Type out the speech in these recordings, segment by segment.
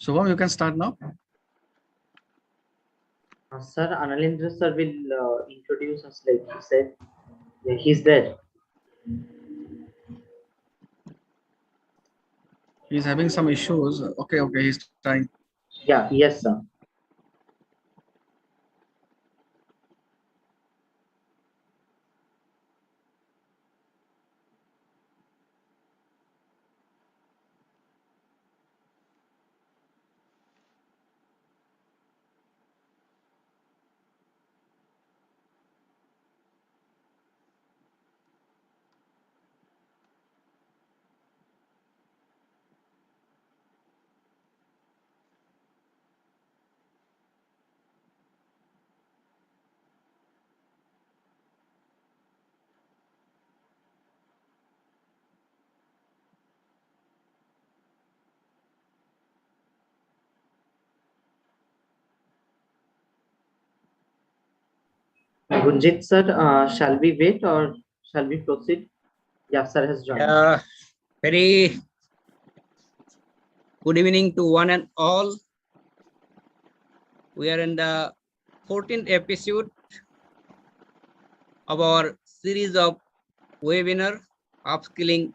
Shubham, you can start now. Sir, Analindra sir will introduce us like he said. Yeah, he's there. He's having some issues. Okay, he's trying. Yeah, yes, sir. Gunjit sir, shall we wait or shall we proceed? Yeah, sir has joined. Very good evening to one and all. We are in the 14th episode of our series of webinar upskilling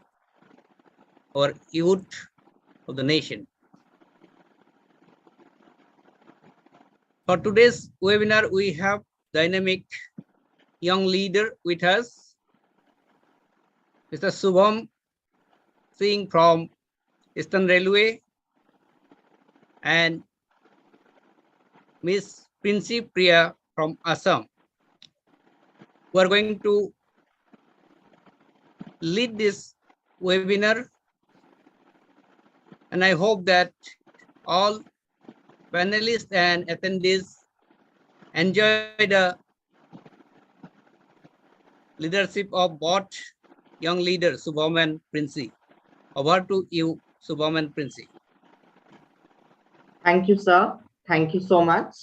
our youth of the nation. For today's webinar, we have dynamic young leader with us, Mr. Shubham Singh from Eastern Railway and Miss Princy Priya from Assam. We are going to lead this webinar, and I hope that all panelists and attendees enjoy the leadership of both young leaders, Shubham and Princy. Over to you, Shubham and Princy. Thank you, sir. Thank you so much.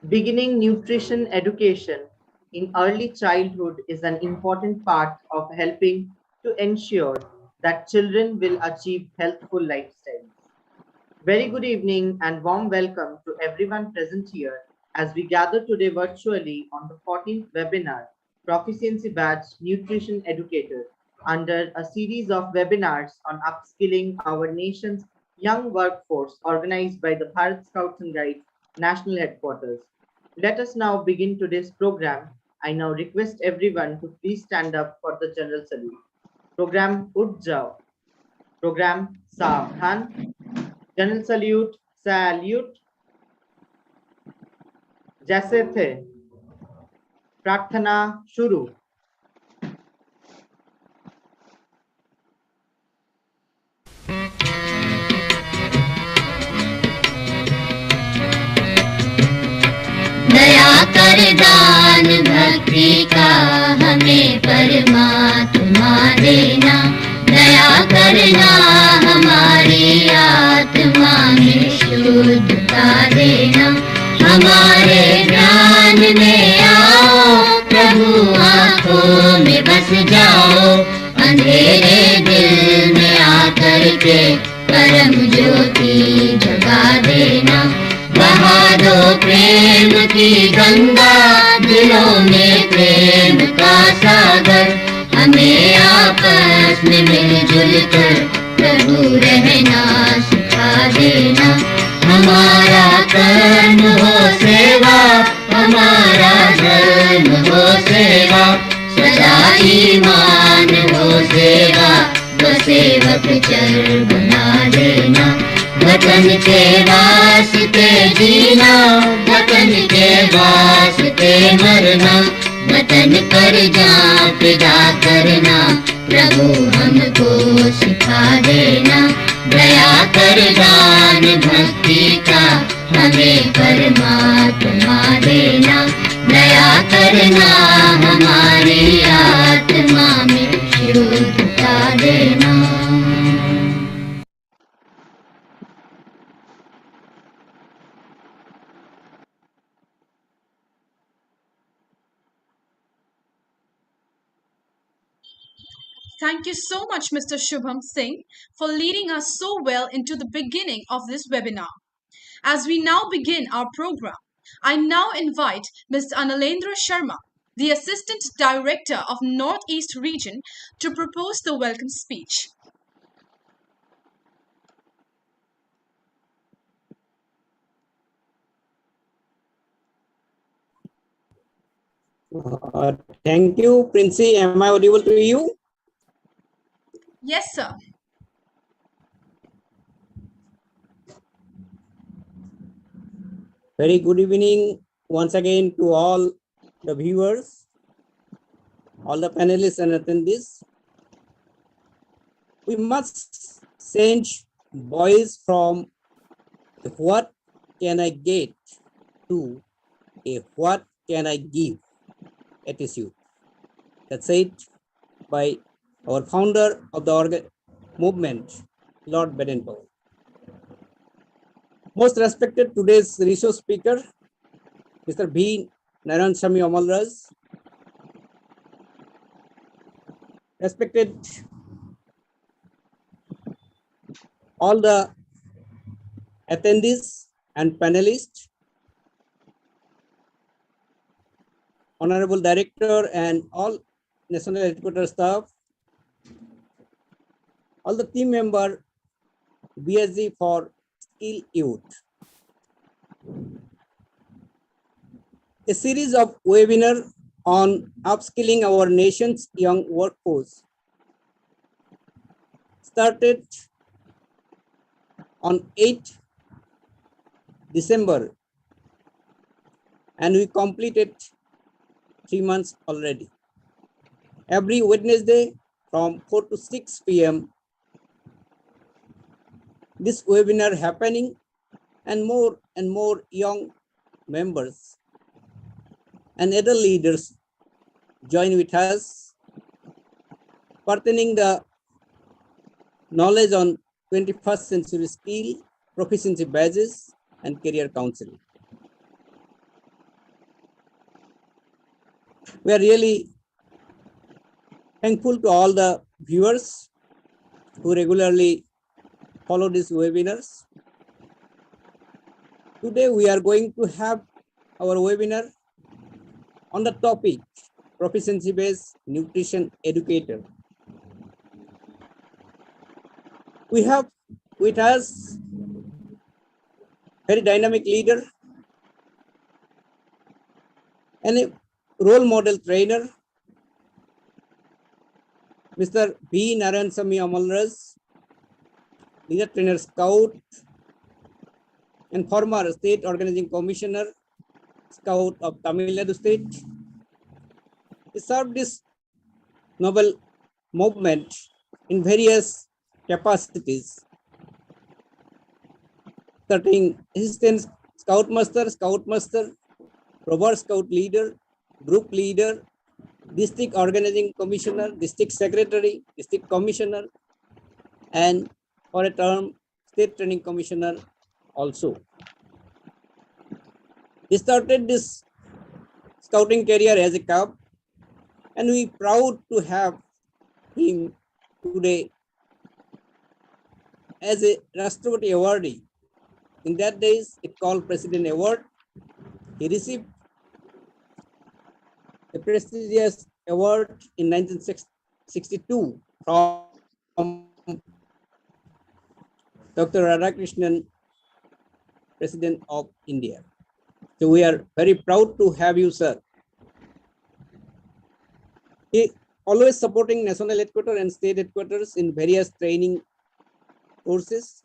Beginning nutrition education in early childhood is an important part of helping to ensure that children will achieve healthful lifestyles. Very good evening and warm welcome to everyone present here as we gather today virtually on the 14th webinar, Proficiency Batch Nutrition Educator, under a series of webinars on upskilling our nation's young workforce organized by the Bharat Scouts and Guides National Headquarters. Let us now begin today's program. I now request everyone to please stand up for the general salute. Program Ud Jao. Program Savdhan. General salute, salute. जैसे थे प्रार्थना शुरू. दया कर दान भक्ति का हमें परमात्मा देना, दया करना हमारी आत्मा में शुद्धता देना, हमारे ज्ञान में आओ प्रभु, आँखों में बस जाओ, अंधेरे दिल में आकर के परम ज्योति जगा देना, बहा दो प्रेम की गंगा, दिलों में प्रेम का सागर, हमें आपस में मिलजुल कर प्रभु रहना सिखा देना, हमारा कर्म हो सेवा, हमारा धर्म हो सेवा, सदा ईमान हो सेवा, वो सेवक चर बना देना, वतन के वास्ते जीना, वतन के वास्ते मरना, वतन पर जान फिदा करना, प्रभु हमको सिखा देना, दया कर दान भक्ति का हमें परमात्मा देना, दया करना हमारी आत्मा में शुद्धता देना. Thank you so much, Mr. Shubham Singh, for leading us so well into the beginning of this webinar. As we now begin our program, I now invite Mr. Analendra Sharma, the Assistant Director of Northeast Region, to propose the welcome speech. Thank you, Princey. Am I audible to you? Yes, sir. Very good evening once again to all the viewers, all the panelists and attendees. We must change voice from a what can I get to a what can I give attitude. That's it by our founder of the movement, Lord Baden-Powell. Most respected today's resource speaker, Mr. B. Narayanaswamy Amalraj. Respected all the attendees and panelists, Honorable Director and all National Educator staff, all the team member, BSG for Skill Youth. A series of webinars on upskilling our nation's young workforce started on 8 December and we completed 3 months already. Every Wednesday from 4 to 6 p.m. this webinar happening and more young members and other leaders join with us pertaining the knowledge on 21st century skill, proficiency badges and career counseling. We are really thankful to all the viewers who regularly follow these webinars. Today we are going to have our webinar on the topic proficiency-based nutrition educator. We have with us very dynamic leader and a role model trainer, Mr. B. Narayanaswamy Amalraj, leader trainer scout and former state organizing commissioner scout of Tamil Nadu state. He served this noble movement in various capacities, starting assistant scoutmaster, robot scout leader, group leader, district organizing commissioner, district secretary, district commissioner, and for a term, state training commissioner also. He started this scouting career as a cub, and we are proud to have him today as a Rashtrapati awardee. In that days, it called President Award. He received a prestigious award in 1962 from Dr. Radhakrishnan, President of India. So we are very proud to have you, sir. He always supporting national headquarters and state headquarters in various training courses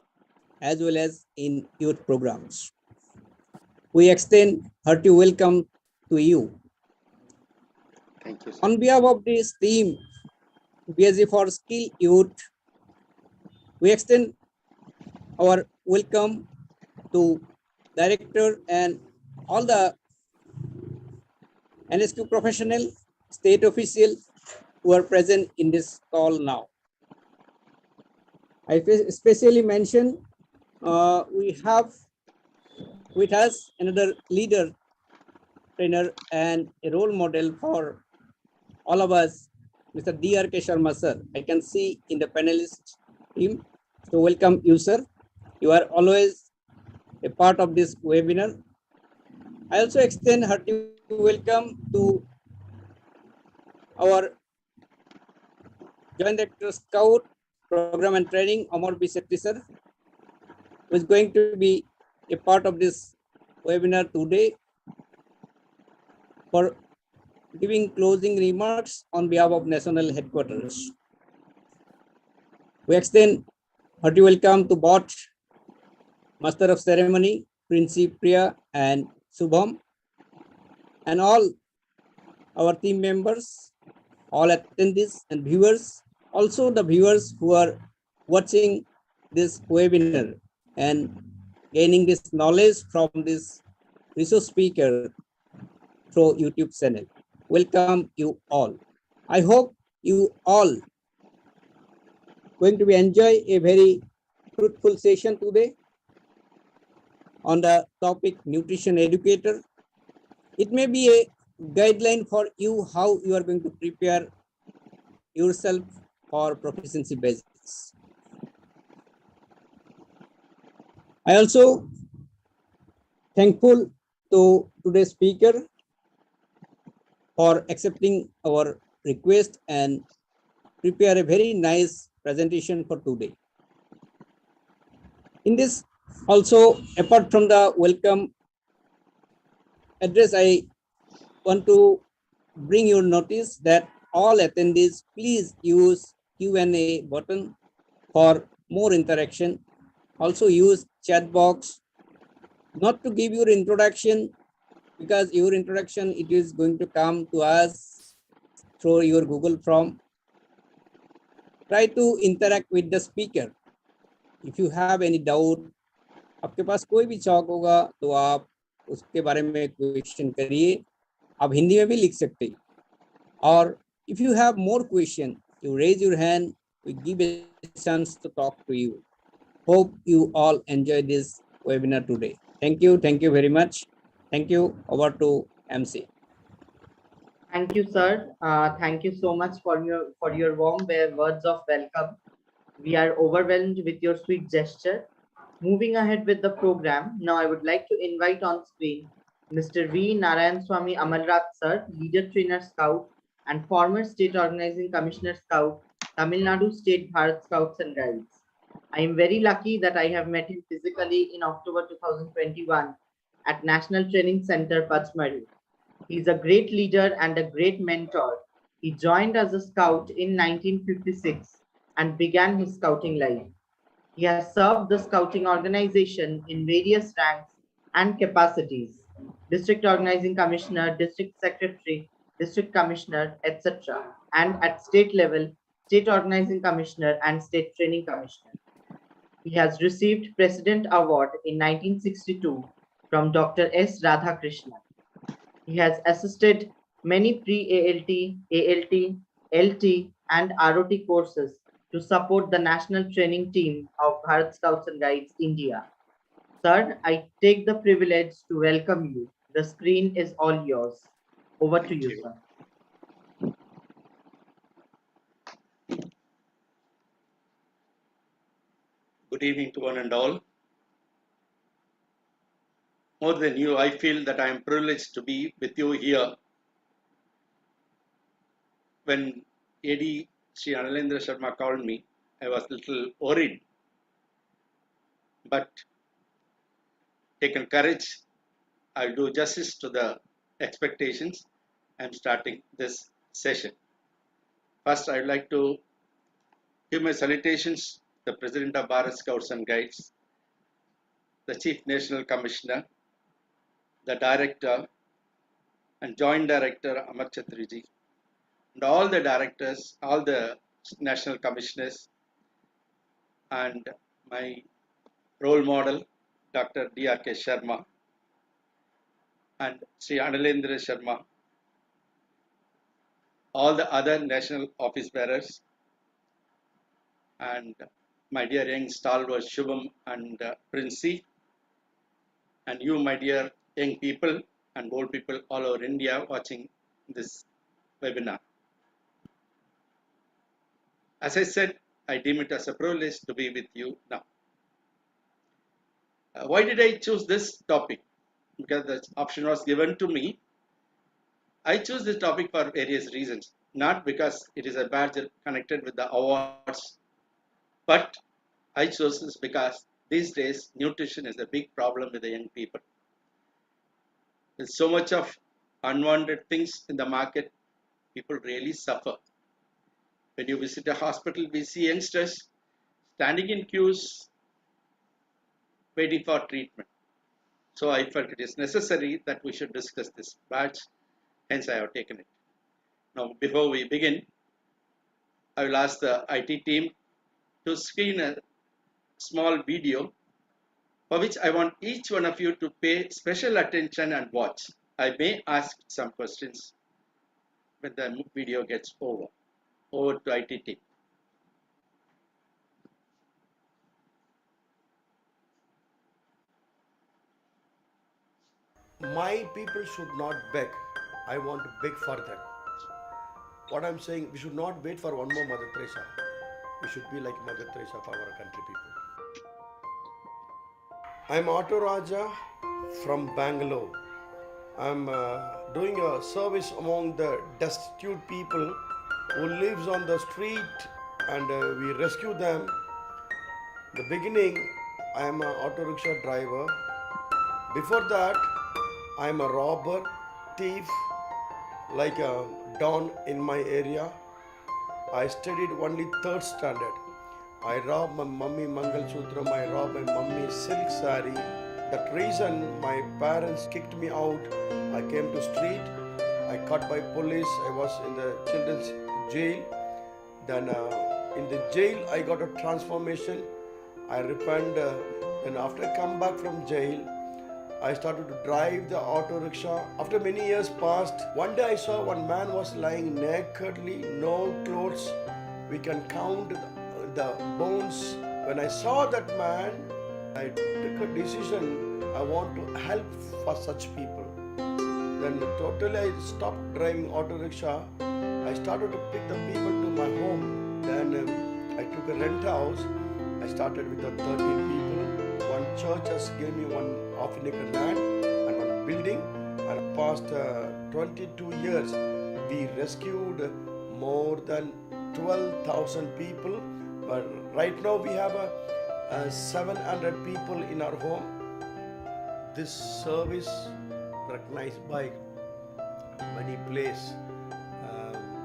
as well as in youth programs. We extend hearty welcome to you. Thank you, sir. On behalf of this team, BSG for Skill Youth, we extend our welcome to director and all the NSQ professional, state official who are present in this call now. I especially mention we have with us another leader, trainer and a role model for all of us, Mr. D.R.K. Sharma, sir. I can see in the panelist team. So welcome you, sir. You are always a part of this webinar. I also extend hearty welcome to our Joint Director Scout Program and Training, Amar B. Sethi, sir, who is going to be a part of this webinar today for giving closing remarks on behalf of National Headquarters. We extend hearty welcome to Bot, Master of Ceremony, Princy Priya and Subham, and all our team members, all attendees and viewers, also the viewers who are watching this webinar and gaining this knowledge from this resource speaker through YouTube channel. Welcome you all. I hope you all going to be enjoy a very fruitful session today on the topic Nutrition Educator. It may be a guideline for you how you are going to prepare yourself for proficiency basics. I also thankful to today's speaker for accepting our request and prepare a very nice presentation for today. In this also, apart from the welcome address, I want to bring your notice that all attendees please use Q&A button for more interaction. Also use chat box, not to give your introduction, because your introduction it is going to come to us through your Google form. Try to interact with the speaker. If you have any doubt, आपके पास कोई भी चौक होगा तो आप उसके बारे में question करिए. आप हिंदी में भी लिख सकते हैं. और if you have more question, you raise your hand, we give a chance to talk to you. Hope you all enjoy this webinar today. Thank you very much. Thank you. Over to MC. Thank you, sir. Thank you so much for your warm words of welcome. We are overwhelmed with your sweet gesture. Moving ahead with the program, now I would like to invite on screen Mr. V. Narayan Swami Amalrat, sir, Leader Trainer Scout and former State Organizing Commissioner Scout, Tamil Nadu State Bharat Scouts and Guides. I am very lucky that I have met him physically in October 2021 at National Training Center, Pachmari. He is a great leader and a great mentor. He joined as a scout in 1956 and began his scouting life. He has served the scouting organization in various ranks and capacities: district organizing commissioner, district secretary, district commissioner, etc. And at state level, state organizing commissioner and state training commissioner. He has received President Award in 1962 from Dr. S. Radhakrishnan. He has assisted many pre-ALT, ALT, LT, and ROT courses to support the national training team of Bharat Scouts and Guides India. Sir, I take the privilege to welcome you. The screen is all yours. Over to you, sir. Good evening to one and all. More than you, I feel that I am privileged to be with you here. When AD Sri Analendra Sharma called me, I was a little worried. But taken courage, I'll do justice to the expectations. I'm starting this session. First, I'd like to give my salutations to the President of Bharat Scouts and Guides, the Chief National Commissioner, the Director and Joint Director Amar Chaturji, and all the directors, all the national commissioners, and my role model, Dr. D.R.K. Sharma, and Sri Analendra Sharma, all the other national office bearers, and my dear young stalwart Shubham and Princy, and you, my dear young people and old people all over India watching this webinar. As I said, I deem it as a privilege to be with you now. Why did I choose this topic? Because the option was given to me. I chose this topic for various reasons, not because it is a badge connected with the awards, but I chose this because these days nutrition is a big problem with the young people. There's so much of unwanted things in the market, people really suffer. When you visit a hospital, we see youngsters standing in queues waiting for treatment. So I felt it is necessary that we should discuss this badge, hence I have taken it. Now, before we begin, I will ask the IT team to screen a small video for which I want each one of you to pay special attention and watch. I may ask some questions when the video gets over. Over to IT team. My people should not beg. I want to beg for them. What I'm saying, we should not wait for one more Mother Teresa. We should be like Mother Teresa for our country people. I'm Auto Raja from Bangalore. I'm doing a service among the destitute people who lives on the street, and we rescue them. The beginning, I am an auto rickshaw driver. Before that, I am a robber, thief, like a don in my area. I studied only 3rd standard. I robbed my mummy Mangal Sutram, I robbed my mummy silk sari. That reason my parents kicked me out. I came to street. I caught by police. I was in the children's jail. Then in the jail I got a transformation. I repent. Then after I come back from jail, I started to drive the auto rickshaw. After many years passed, one day I saw one man was lying nakedly, no clothes. We can count the bones. When I saw that man, I took a decision. I want to help for such people. Then totally I stopped driving auto rickshaw. I started to pick the people to my home. Then I took a rent house. I started with the 13 people. One church has given me 1.5 acre land and one building. And past 22 years, we rescued more than 12,000 people. But right now we have 700 people in our home. This service recognized by many places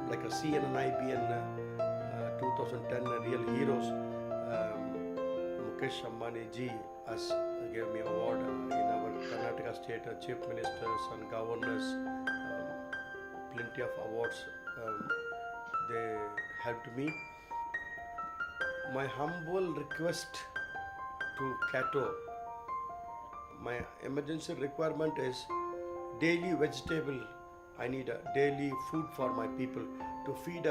like a CNN, IBN 2010 Real Heroes. Mukesh Ambani ji has gave me award in our Karnataka state chief ministers and governors. Plenty of awards they helped me. My humble request to Cato, my emergency requirement is daily vegetable. I need a daily food for my people to feed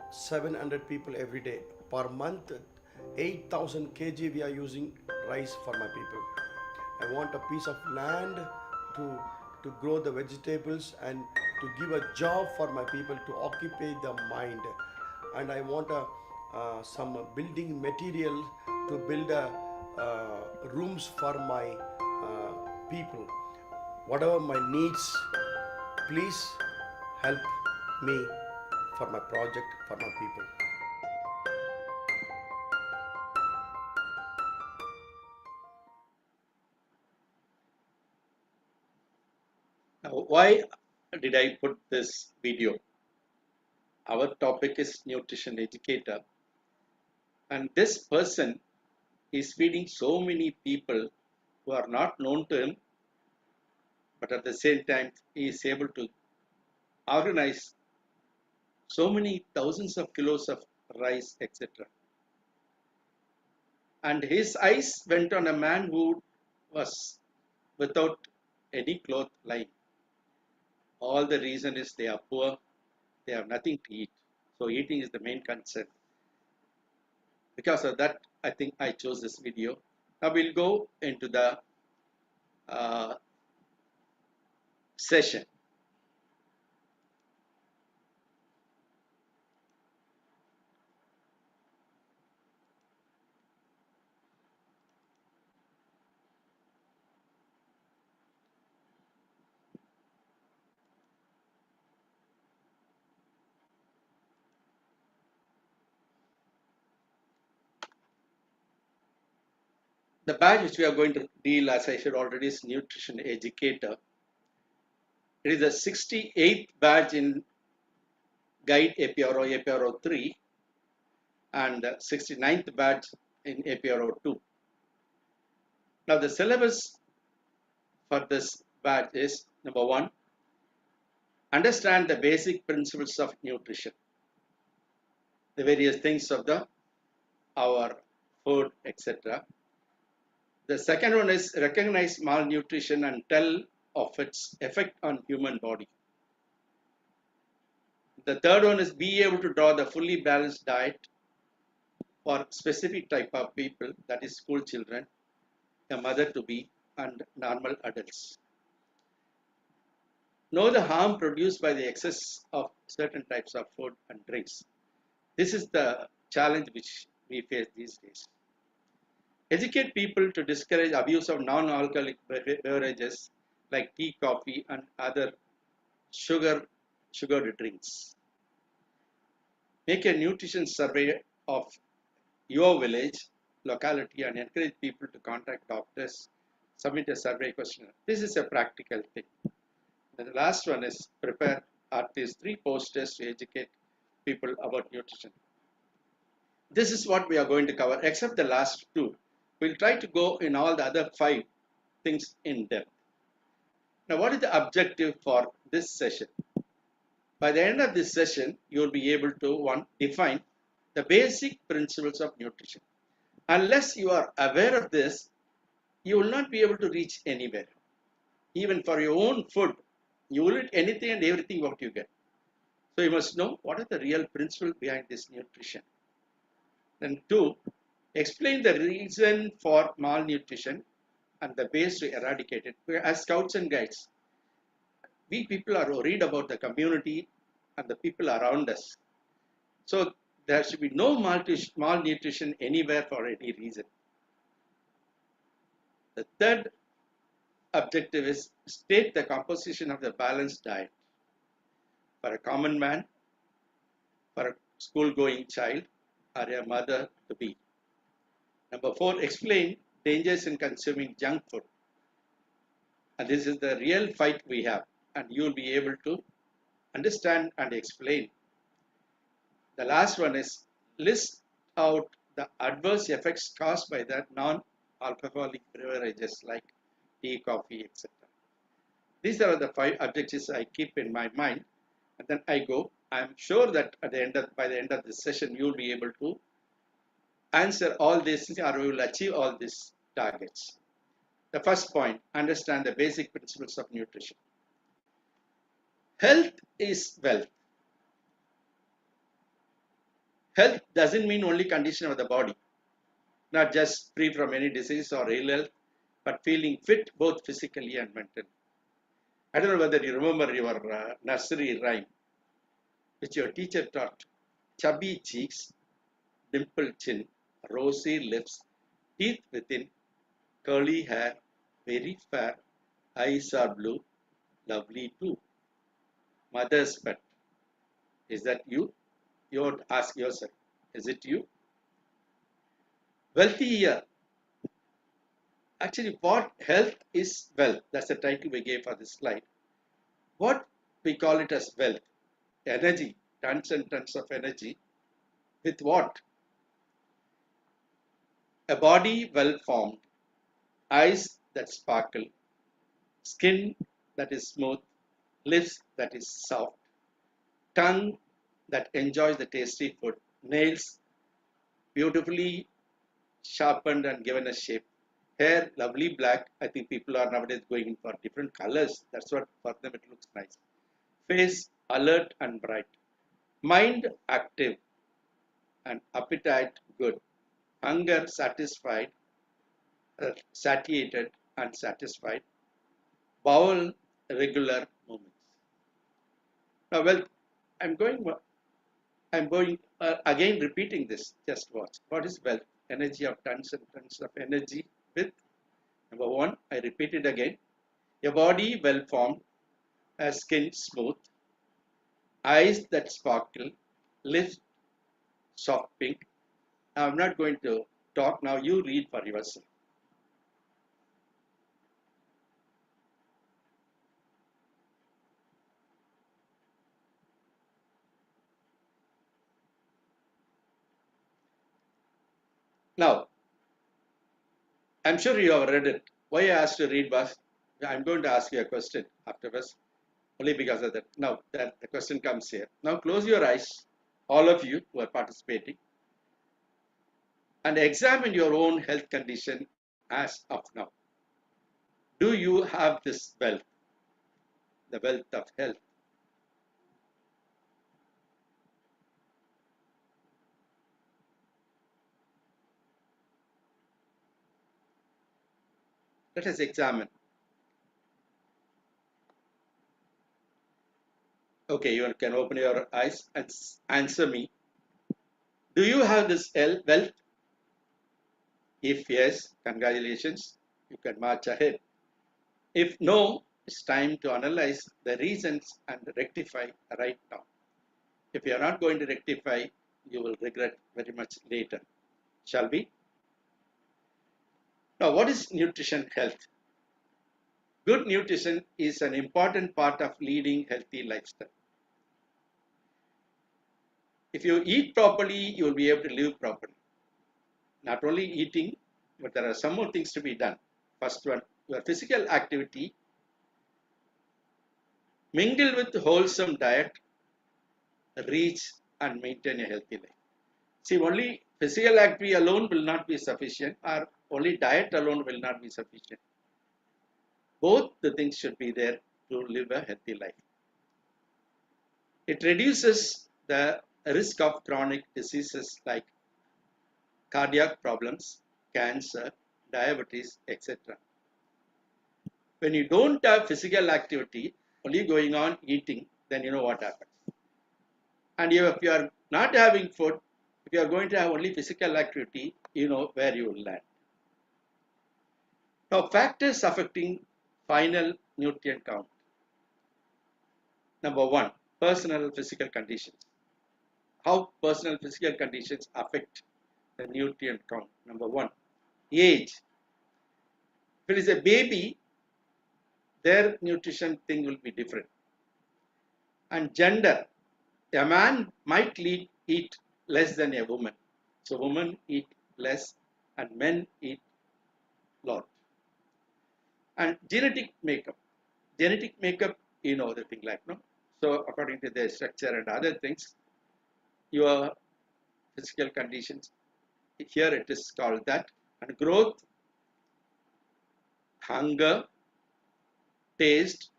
700 people every day. Per month, 8,000 kg we are using rice for my people. I want a piece of land to grow the vegetables and to give a job for my people to occupy the mind. And I want some building material to build rooms for my people. Whatever my needs, please help me for my project, for my people. Now, why did I put this video? Our topic is nutrition educator, and this person is feeding so many people who are not known to him, but at the same time he is able to organize so many thousands of kilos of rice, etc. And his eyes went on a man who was without any cloth lying. All the reason is they are poor, they have nothing to eat. So eating is the main concern. Because of that, I think I chose this video. Now we'll go into the session. The batch which we are going to deal, as I said already, is Nutrition Educator. It is the 68th batch in Guide APRO 3 and the 69th batch in APRO 2. Now the syllabus for this batch is number 1, understand the basic principles of nutrition, the various things of our food, etc. The second one is recognize malnutrition and tell of its effect on human body. The third one is be able to draw the fully balanced diet for specific type of people, that is school children, a mother-to-be, and normal adults. Know the harm produced by the excess of certain types of food and drinks. This is the challenge which we face these days. Educate people to discourage abuse of non-alcoholic beverages like tea, coffee, and other sugared drinks. Make a nutrition survey of your village, locality, and encourage people to contact doctors. Submit a survey questionnaire. This is a practical thing. And the last one is prepare at least 3 posters to educate people about nutrition. This is what we are going to cover, except the last 2. We'll try to go in all the other 5 things in depth. Now, what is the objective for this session? By the end of this session, you will be able to, 1, define the basic principles of nutrition. Unless you are aware of this, you will not be able to reach anywhere. Even for your own food, you will eat anything and everything what you get. So you must know what are the real principles behind this nutrition. Then 2, explain the reason for malnutrition and the ways to eradicate it. As scouts and guides, we people are worried about the community and the people around us. So there should be no malnutrition anywhere for any reason. The third objective is state the composition of the balanced diet for a common man, for a school-going child, or a mother-to-be. Number 4, explain dangers in consuming junk food. And this is the real fight we have, and you will be able to understand and explain. The last one is list out the adverse effects caused by the non-alcoholic beverages like tea, coffee, etc. These are the 5 objectives I keep in my mind, and then I go. I am sure that by the end of this session, you will be able to answer all these things, or you will achieve all these targets. The first point, understand the basic principles of nutrition. Health is wealth. Health doesn't mean only condition of the body, not just free from any disease or ill health, but feeling fit both physically and mentally. I don't know whether you remember your nursery rhyme, which your teacher taught. Chubby cheeks, dimpled chin, rosy lips, teeth within, curly hair, very fair, eyes are blue, lovely too. Mother's pet. Is that you? You would ask yourself, is it you? Wealthy year. Actually, what health is wealth? That's the title we gave for this slide. What we call it as wealth? Energy, tons and tons of energy. With what? A body well formed, eyes that sparkle, skin that is smooth, lips that is soft, tongue that enjoys the tasty food, nails beautifully sharpened and given a shape, hair lovely black. I think people are nowadays going in for different colors. That's what for them it looks nice. Face alert and bright, mind active, and appetite good, hunger satisfied, satiated and satisfied, bowel regular movements. Now, well, I'm going again repeating this. Just watch. What is wealth? Energy of tons and tons of energy with, number 1, I repeat it again. A body well formed, a skin smooth, eyes that sparkle, lips soft pink. Now, I'm not going to talk now. You read for yourself. Now, I'm sure you have read it. Why I asked you to read was, I'm going to ask you a question afterwards, only because of that. Now, that the question comes here. Now, close your eyes, all of you who are participating, and examine your own health condition as of now. Do you have this wealth, the wealth of health? Let us examine. Okay, you can open your eyes and answer me. Do you have this wealth? If yes, congratulations, you can march ahead. If no, it's time to analyze the reasons and rectify right now. If you are not going to rectify, you will regret very much later. Shall we? Now, what is nutrition health? Good nutrition is an important part of leading healthy lifestyle. If you eat properly, you will be able to live properly. Not only eating, but there are some more things to be done. First one, your physical activity mingle with wholesome diet, reach and maintain a healthy life. See, only physical activity alone will not be sufficient, or only diet alone will not be sufficient. Both the things should be there to live a healthy life. It reduces the risk of chronic diseases like cardiac problems, cancer, diabetes, etc. When you don't have physical activity, only going on eating, then you know what happens. And if you are not having food, if you are going to have only physical activity, you know where you will land. Now, factors affecting final nutrient count. Number one, personal physical conditions. How personal physical conditions affect the nutrient count. Number one, age. If it is a baby, their nutrition thing will be different. And gender. A man might eat less than a woman. So women eat less and men eat lot. And genetic makeup. Genetic makeup, you know the thing like, no? So according to their structure and other things, your physical conditions, here it is called that. And growth, hunger, taste,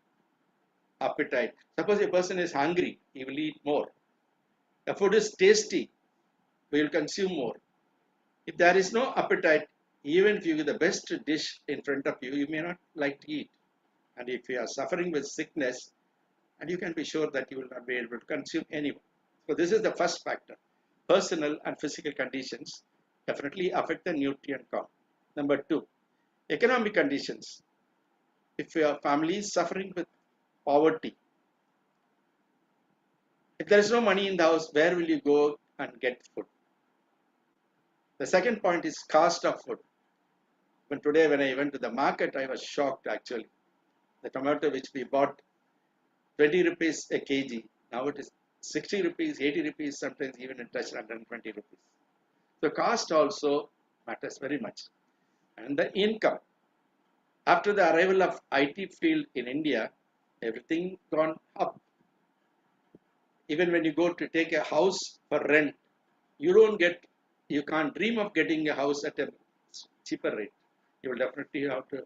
appetite. Suppose a person is hungry, he will eat more. The food is tasty, we will consume more. If there is no appetite, even if you give the best dish in front of you, you may not like to eat. And if you are suffering with sickness, and you can be sure that you will not be able to consume anymore. So this is the first factor. Personal and physical conditions definitely affect the nutrient count. Number two, economic conditions. If your family is suffering with poverty, if there is no money in the house, where will you go and get food? The second point is cost of food. Today when I went to the market, I was shocked actually. The tomato which we bought 20 rupees a kg, now it is 60 rupees, 80 rupees, sometimes even it touched 120 rupees. So cost also matters very much. And the income. After the arrival of IT field in India, everything gone up. Even when you go to take a house for rent, you can't dream of getting a house at a cheaper rate. You will definitely have to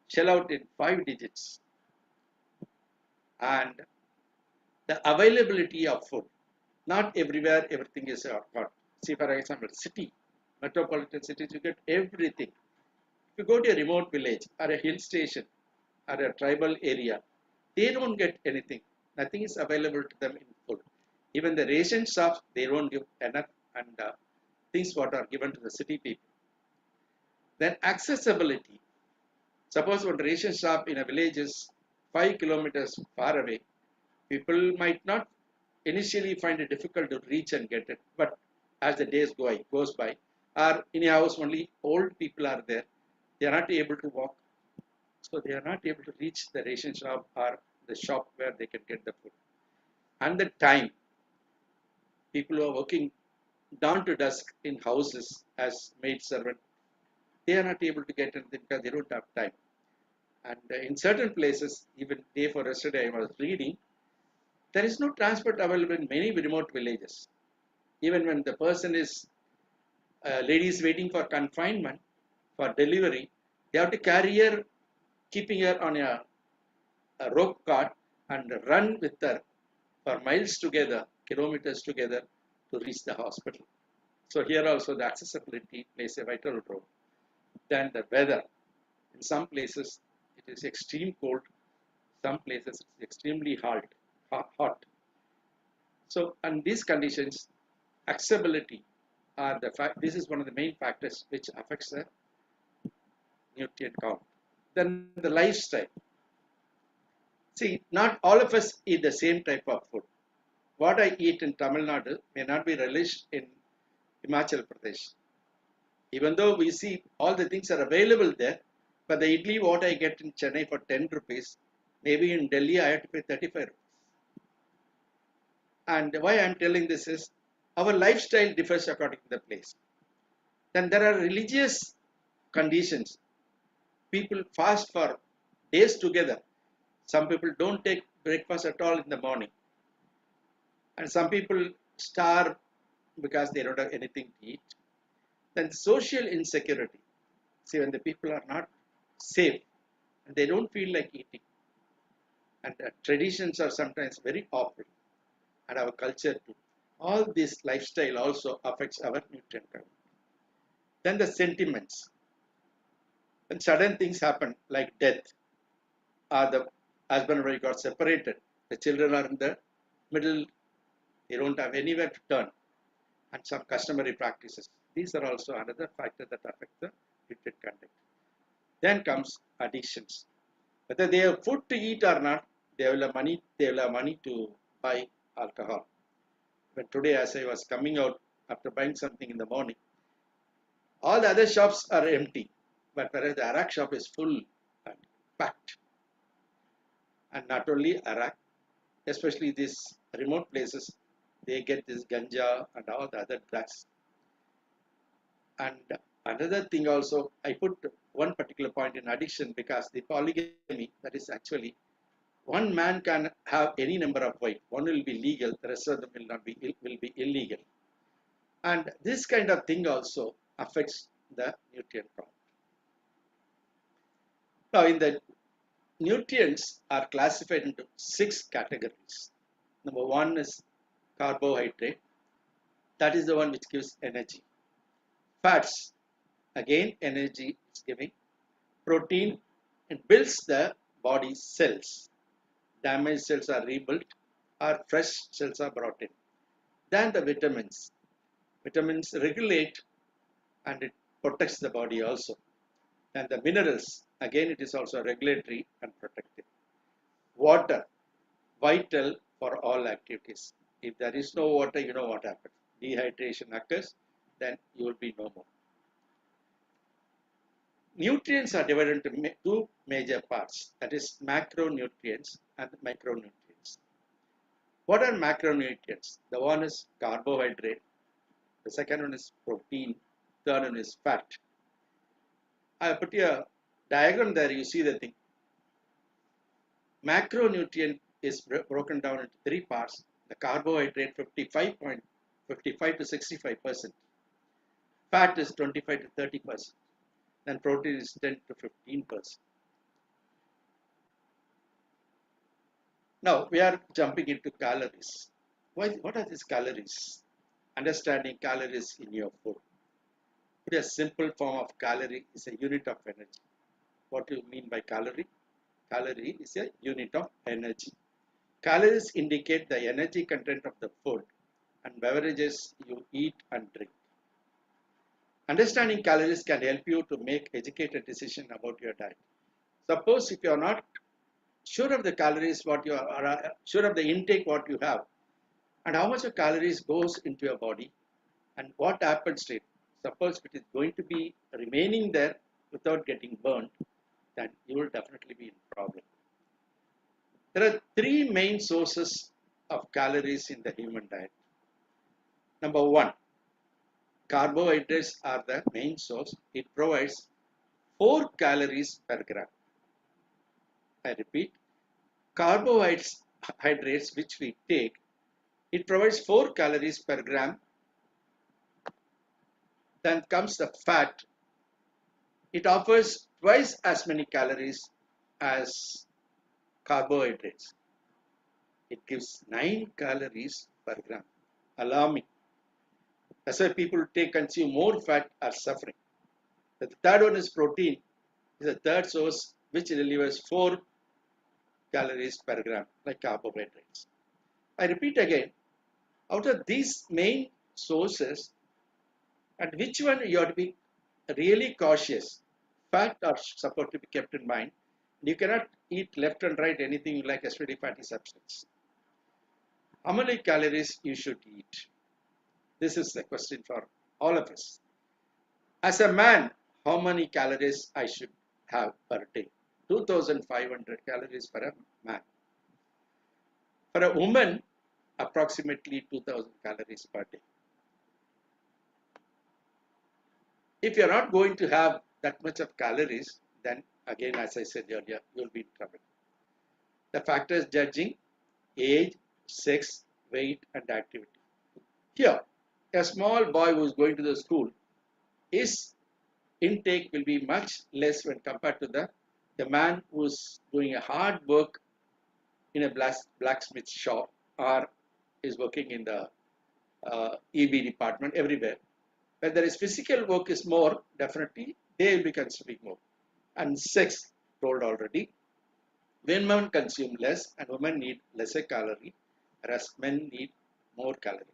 shell out in 5 digits. And the availability of food. Not everywhere everything is got. See, for example, metropolitan cities, you get everything. If you go to a remote village or a hill station or a tribal area, they don't get anything. Nothing is available to them in food. Even the ration shops, they don't give enough and things what are given to the city people. Then accessibility. Suppose one ration shop in a village is 5 kilometers far away, people might not initially find it difficult to reach and get it, but as the days goes by, or in a house only old people are there, they are not able to walk, so they are not able to reach the ration shop or the shop where they can get the food. And the time, people who are working dawn to dusk in houses as maid servant. They are not able to get anything because they don't have time. And in certain places, even day for yesterday, I was reading, there is no transport available in many remote villages. Even when the person is, lady is waiting for confinement, for delivery, they have to carry her, keeping her on a rope cart and run with her for miles together, kilometers together to reach the hospital. So here also the accessibility plays a vital role. Then the weather. In some places it is extreme cold, some places it's extremely hot. So in these conditions, accessibility are the fact. This is one of the main factors which affects the nutrient count. Then the lifestyle. See, not all of us eat the same type of food. What I eat in Tamil Nadu may not be relished in Himachal Pradesh. Even though we see all the things are available there, but the idli what I get in Chennai for 10 rupees, maybe in Delhi I have to pay 35 rupees. And why I am telling this is, our lifestyle differs according to the place. Then there are religious conditions. People fast for days together. Some people don't take breakfast at all in the morning. And some people starve because they don't have anything to eat. Then social insecurity. See, when the people are not safe and they don't feel like eating. And traditions are sometimes very awful. And our culture too. All this lifestyle also affects our nutrient count. Then the sentiments. When sudden things happen like death, or the husband and wife got separated, the children are in the middle, they don't have anywhere to turn, and some customary practices. These are also another factor that affect the nutrient content. Then comes addictions. Whether they have food to eat or not, they will have money to buy alcohol. But today, as I was coming out after buying something in the morning, all the other shops are empty, but whereas the Arak shop is full and packed. And not only Arak, especially these remote places, they get this ganja and all the other drugs. And another thing also, I put one particular point in addiction because the polygamy, that is actually one man can have any number of wives. One will be legal, the rest of them will be illegal. And this kind of thing also affects the nutrient count. Now, in the nutrients are classified into 6 categories. Number 1 is carbohydrate. That is the one which gives energy. Fats, again energy is giving. Protein, it builds the body cells. Damaged cells are rebuilt or fresh cells are brought in. Then the vitamins. Vitamins regulate and it protects the body also. And the minerals, again it is also regulatory and protective. Water, vital for all activities. If there is no water, you know what happens. Dehydration occurs, then you will be no more. Nutrients are divided into 2 major parts, that is macronutrients and micronutrients. What are macronutrients? The one is carbohydrate, the second one is protein, third one is fat. I put a diagram there, you see the thing. Macronutrient is broken down into 3 parts. The carbohydrate 55 to 65%. Fat is 25 to 30%. Then protein is 10 to 15%. Now we are jumping into calories. What are these calories? Understanding calories in your food. Put a simple form of calorie is a unit of energy. What do you mean by calorie? Calorie is a unit of energy. Calories indicate the energy content of the food and beverages you eat and drink. Understanding calories can help you to make educated decisions about your diet. Suppose if you are not sure of the calories, what you are sure of the intake, what you have, and how much of calories goes into your body, and what happens to it. Suppose it is going to be remaining there without getting burned, then you will definitely be in problem. There are 3 main sources of calories in the human diet. Number 1, carbohydrates are the main source. It provides 4 calories per gram. I repeat, carbohydrates which we take, it provides 4 calories per gram. Then comes the fat. It offers twice as many calories as carbohydrates. It gives 9 calories per gram. Alarming. That's why people consume more fat are suffering. The third one is protein. Is the third source which delivers 4 calories per gram like carbohydrates. I repeat again, out of these main sources, at which one you have to be really cautious. Fat are supposed to be kept in mind. You cannot eat left and right anything you like, especially fatty substance. How many calories you should eat? This is the question for all of us. As a man, how many calories I should have per day? 2,500 calories for a man. For a woman, approximately 2,000 calories per day. If you are not going to have that much of calories, then again, as I said earlier, you will be in trouble. The factors judging age, sex, weight, and activity. Here, a small boy who is going to the school, his intake will be much less when compared to the man who is doing a hard work in a blacksmith shop or is working in the EB department everywhere. When there is physical work is more, definitely they will be consuming more. And sex, told already, women consume less and women need lesser calorie, whereas men need more calories.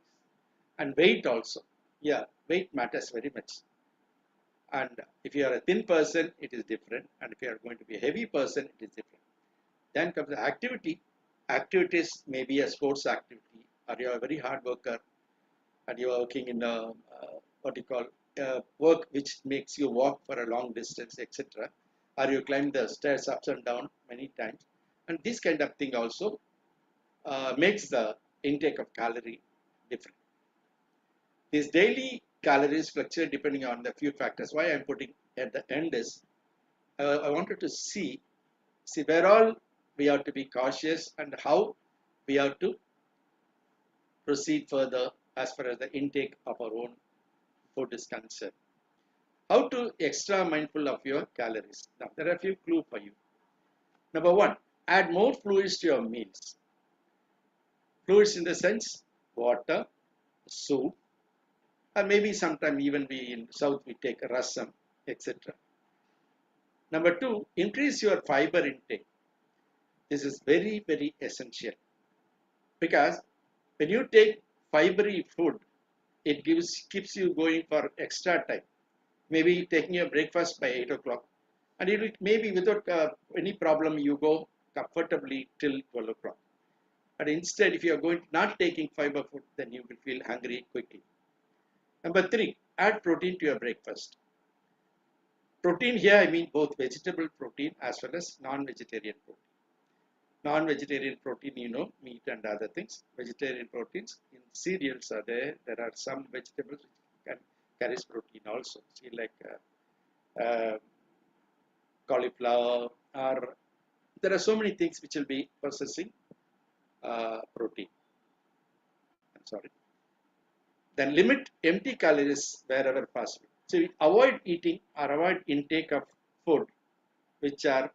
And weight also. Yeah, weight matters very much. And if you are a thin person, it is different. And if you are going to be a heavy person, it is different. Then comes the activity. Activities may be a sports activity, or you are a very hard worker, and you are working in a work which makes you walk for a long distance, etc. Or you climb the stairs ups and down many times. And this kind of thing also makes the intake of calorie different. These daily calories fluctuate depending on the few factors. Why I am putting at the end is I wanted to see where all we have to be cautious and how we have to proceed further as far as the intake of our own food is concerned. How to extra mindful of your calories. Now there are a few clues for you. Number one, add more fluids to your meals. Fluids in the sense water, soup, or maybe sometime even we in South we take rasam, etc. Number two, increase your fiber intake. This is very, very essential because when you take fibery food, it keeps you going for extra time. Maybe taking your breakfast by 8 o'clock, and it will maybe without any problem you go comfortably till 12 o'clock. But instead, if you are going not taking fiber food, then you will feel hungry quickly. Number three, add protein to your breakfast. Protein here, I mean both vegetable protein as well as non-vegetarian protein. Non-vegetarian protein, you know, meat and other things. Vegetarian proteins in cereals are there. There are some vegetables which can carry protein also. See, like cauliflower, or there are so many things which will be processing protein. I'm sorry. Then limit empty calories wherever possible. So avoid eating or avoid intake of food which are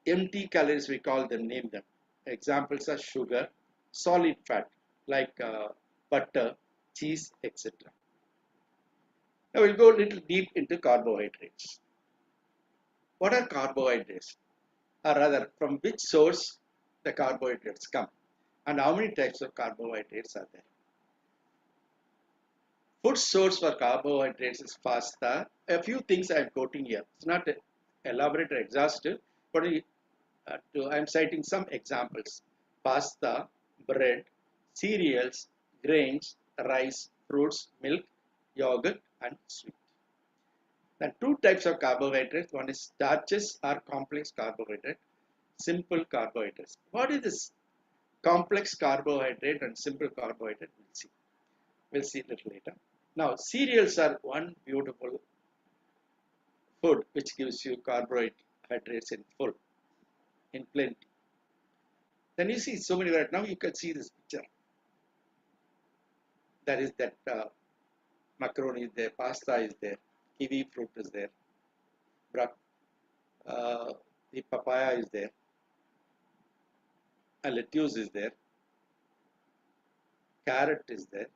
empty calories, we call them, name them. Examples are sugar, solid fat like butter, cheese, etc. Now we'll go a little deep into carbohydrates. What are carbohydrates? Or rather, from which source the carbohydrates come? And how many types of carbohydrates are there? Food source for carbohydrates is pasta. A few things I am quoting here. It's not elaborate or exhaustive, but I am citing some examples. Pasta, bread, cereals, grains, rice, fruits, milk, yogurt, and sweet. Then two types of carbohydrates. One is starches or complex carbohydrate, simple carbohydrates. What is this complex carbohydrate and simple carbohydrate? We'll see a little later. Now, cereals are one beautiful food which gives you carbohydrates in full, in plenty. Then you see so many right now. You can see this picture. That is that macaroni is there, pasta is there, kiwi fruit is there, uh, the papaya is there, a lettuce is there, carrot is there,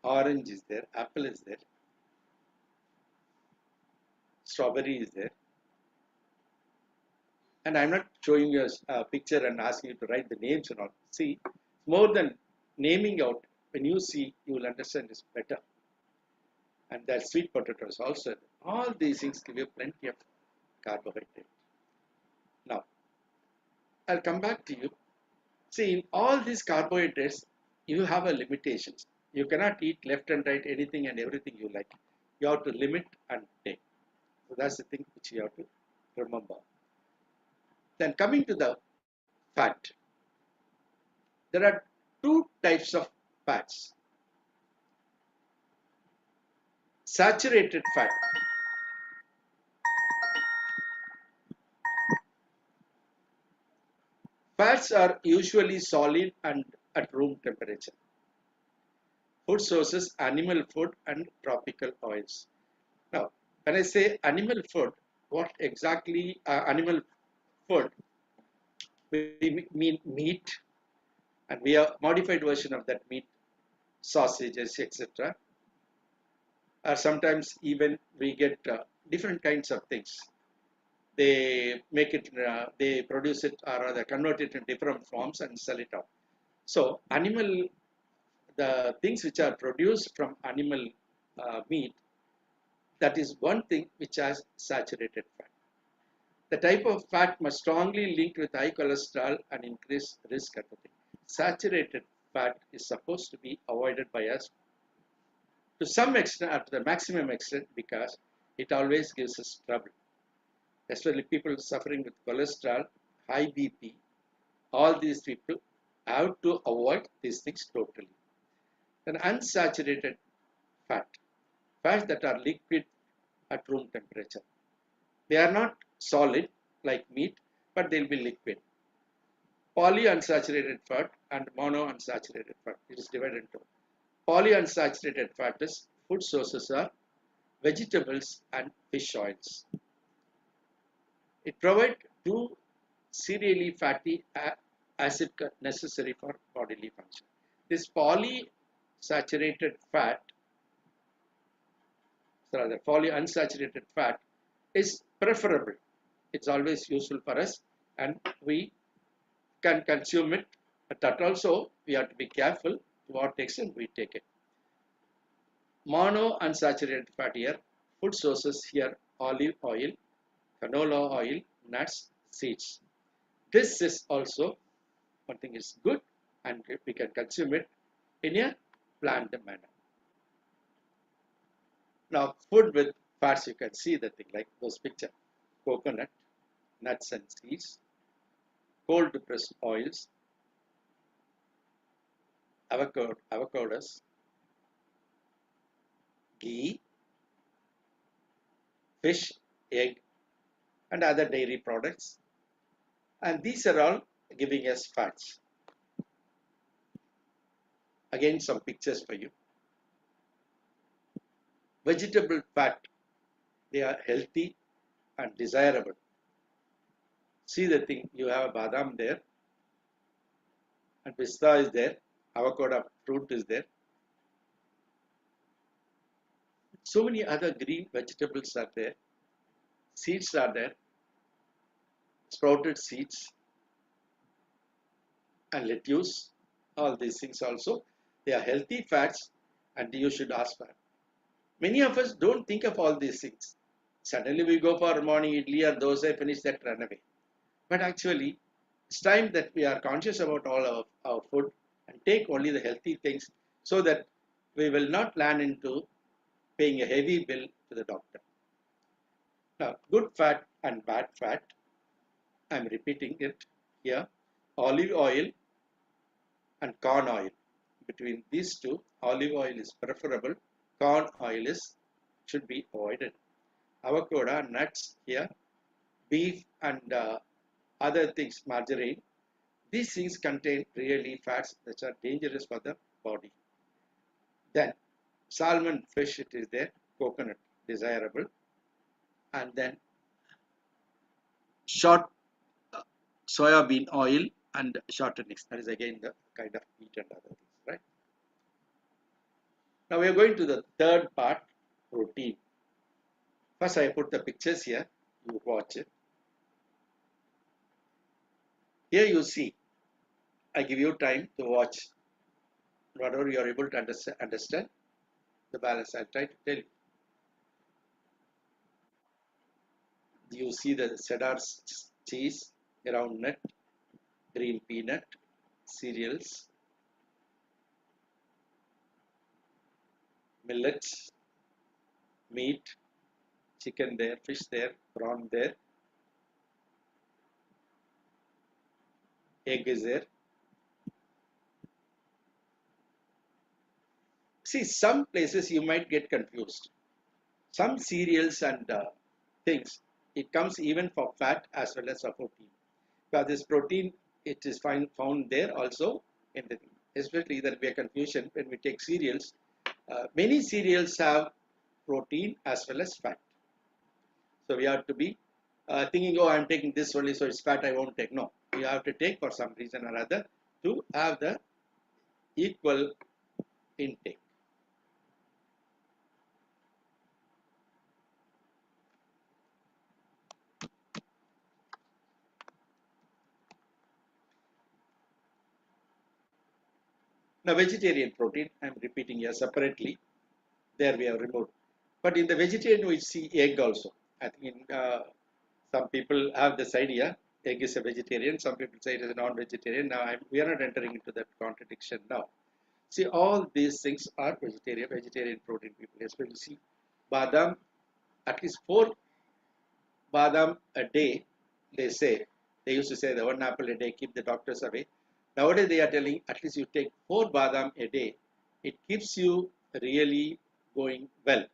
orange is there, apple is there, strawberry is there. And I'm not showing you a picture and asking you to write the names and all. See, more than naming out, when you see, you will understand this better. And that sweet potatoes also. All these things give you plenty of carbohydrate. Now, I'll come back to you. See, in all these carbohydrates, you have a limitations. You cannot eat left and right anything and everything you like. You have to limit and take. So that's the thing which you have to remember. Then coming to the fat. There are two types of fats. Saturated fat. Fats are usually solid and at room temperature. Food sources, animal food and tropical oils. Now, when I say animal food, what exactly animal food? We mean meat, and we have modified version of that meat, sausages, etc. Or sometimes even we get different kinds of things. They make it, they produce it or rather convert it in different forms and sell it out. So the things which are produced from animal meat, that is one thing which has saturated fat. The type of fat must strongly linked with high cholesterol and increased risk at the thing. Saturated fat is supposed to be avoided by us to some extent, up to the maximum extent, because it always gives us trouble. Especially people suffering with cholesterol, high BP, all these people have to avoid these things totally. Then unsaturated fat, fats that are liquid at room temperature. They are not solid like meat, but they'll be liquid. Polyunsaturated fat and monounsaturated fat. It is divided into. Polyunsaturated fat is food sources are vegetables and fish oils. It provides two serially fatty acid necessary for bodily function. This polysaturated fat, rather polyunsaturated fat, is preferable. It's always useful for us, and we can consume it. But that also we have to be careful to what extent we take it. Monounsaturated fat here, food sources here, olive oil, canola oil, nuts, seeds. This is also one thing is good, and we can consume it in a planned manner. Now, food with fats, you can see the thing like those picture: coconut, nuts and seeds, cold pressed oils, avocados, ghee, fish, egg, and other dairy products. And these are all giving us fats. Again, some pictures for you. Vegetable fat, they are healthy and desirable. See the thing, you have a badam there, and pista is there, avocado fruit is there. So many other green vegetables are there. Seeds are there, sprouted seeds and lettuce. All these things also, they are healthy fats, and you should ask for. Many of us don't think of all these things. Suddenly we go for morning idli or dosa, finish that, run away. But actually, it's time that we are conscious about all of our food and take only the healthy things, so that we will not land into paying a heavy bill to the doctor. Now, good fat and bad fat, I'm repeating it here. Olive oil and corn oil. Between these two olive oil is preferable. Corn oil should be avoided. Avocado, nuts here, beef and other things, margarine. These things contain really fats that are dangerous for the body. Then salmon, fish, it is there. Coconut, desirable. And then short soya bean oil and shortenings. That is again the kind of meat and other things, right? Now we are going to the third part, protein. First I put the pictures here, you watch it. Here you see, I give you time to watch whatever you are able to understand the balance. I'll try to tell you. You see the cheddar cheese, ground nut, green peanut, cereals, millets, meat, chicken there, fish there, prawn there, egg is there. See, some places you might get confused. Some cereals and things, it comes even for fat as well as for protein. Because this protein, it is found there also in the, especially there will be a confusion when we take cereals. Many cereals have protein as well as fat. So we have to be thinking, oh, I'm taking this only, so it's fat, I won't take. No, you have to take for some reason or other to have the equal intake. Now, vegetarian protein, I'm repeating here separately. There we have removed. But in the vegetarian, we see egg also. I think some people have this idea, egg is a vegetarian. Some people say it is a non-vegetarian. Now, we are not entering into that contradiction now. See, all these things are vegetarian protein people. Especially see, badam, at least 4 badam a day, they say. They used to say the 1 apple a day, keep the doctors away. Nowadays, they are telling at least you take 4 badam a day. It keeps you really going well.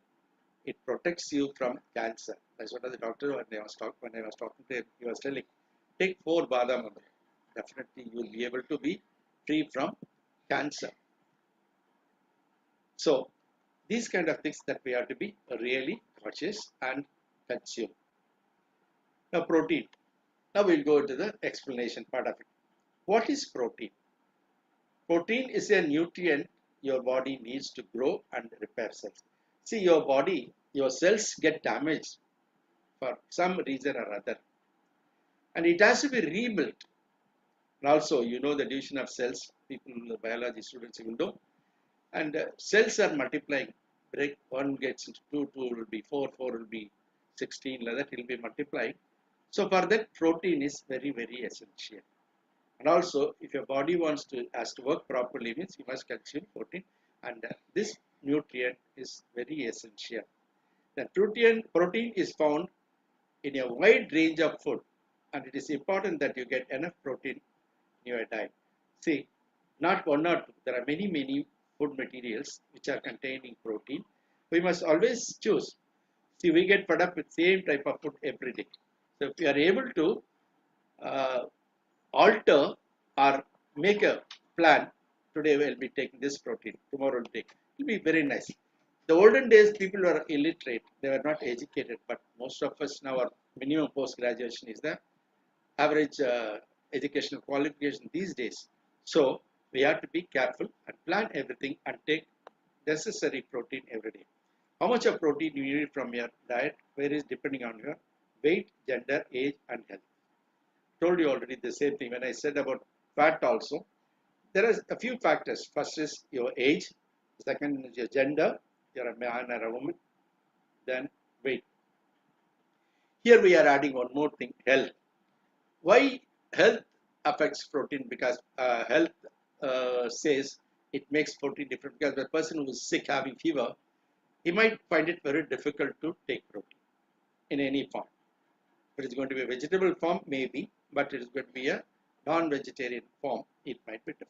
It protects you from cancer. That's what the doctor, when I was talking to him, he was telling, take 4 badam a day. Definitely, you will be able to be free from cancer. So, these kind of things that we have to be really cautious and consume. Now, protein. Now, we'll go into the explanation part of it. What is protein? Protein is a nutrient your body needs to grow and repair cells. See, your body, your cells get damaged for some reason or other. And it has to be rebuilt. And also, you know the division of cells, people, the biology students will know. And cells are multiplying. Break 1 gets into 2, 2 will be 4, 4 will be 16, like that it will be multiplying. So for that, protein is very, very essential. And also, if your body has to work properly, means you must consume protein. And this nutrient is very essential. The protein is found in a wide range of food. And it is important that you get enough protein in your diet. See, not one or two. There are many, many food materials which are containing protein. We must always choose. See, we get fed up with same type of food every day. So if we are able to alter or make a plan, today we'll be taking this protein, tomorrow we'll take, it will be very nice. The olden days, people were illiterate, they were not educated, but most of us now, our minimum post graduation is the average educational qualification these days. So we have to be careful and plan everything and take necessary protein every day. How much of protein you need from your diet varies depending on your weight, gender, age, and health. Told you already the same thing when I said about fat also. There are a few factors. First is your age, second is your gender, you're a man or a woman, then weight. Here we are adding one more thing, health. Why health affects protein? Because health says it makes protein different. Because the person who is sick, having fever, he might find it very difficult to take protein in any form. If it is going to be a vegetable form, maybe, but it is going to be a non-vegetarian form, it might be difficult.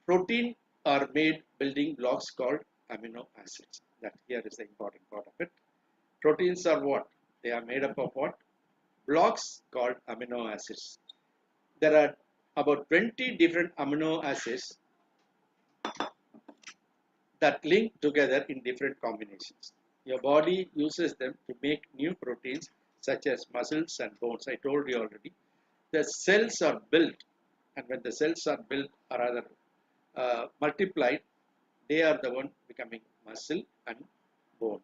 protein are made building blocks called amino acids. That here is the important part of it. Proteins are what? They are made up of what? Blocks called amino acids. There are about 20 different amino acids that link together in different combinations. Your body uses them to make new proteins such as muscles and bones. I told you already. The cells are built, and when the cells are built or rather multiplied, they are the one becoming muscle and bone.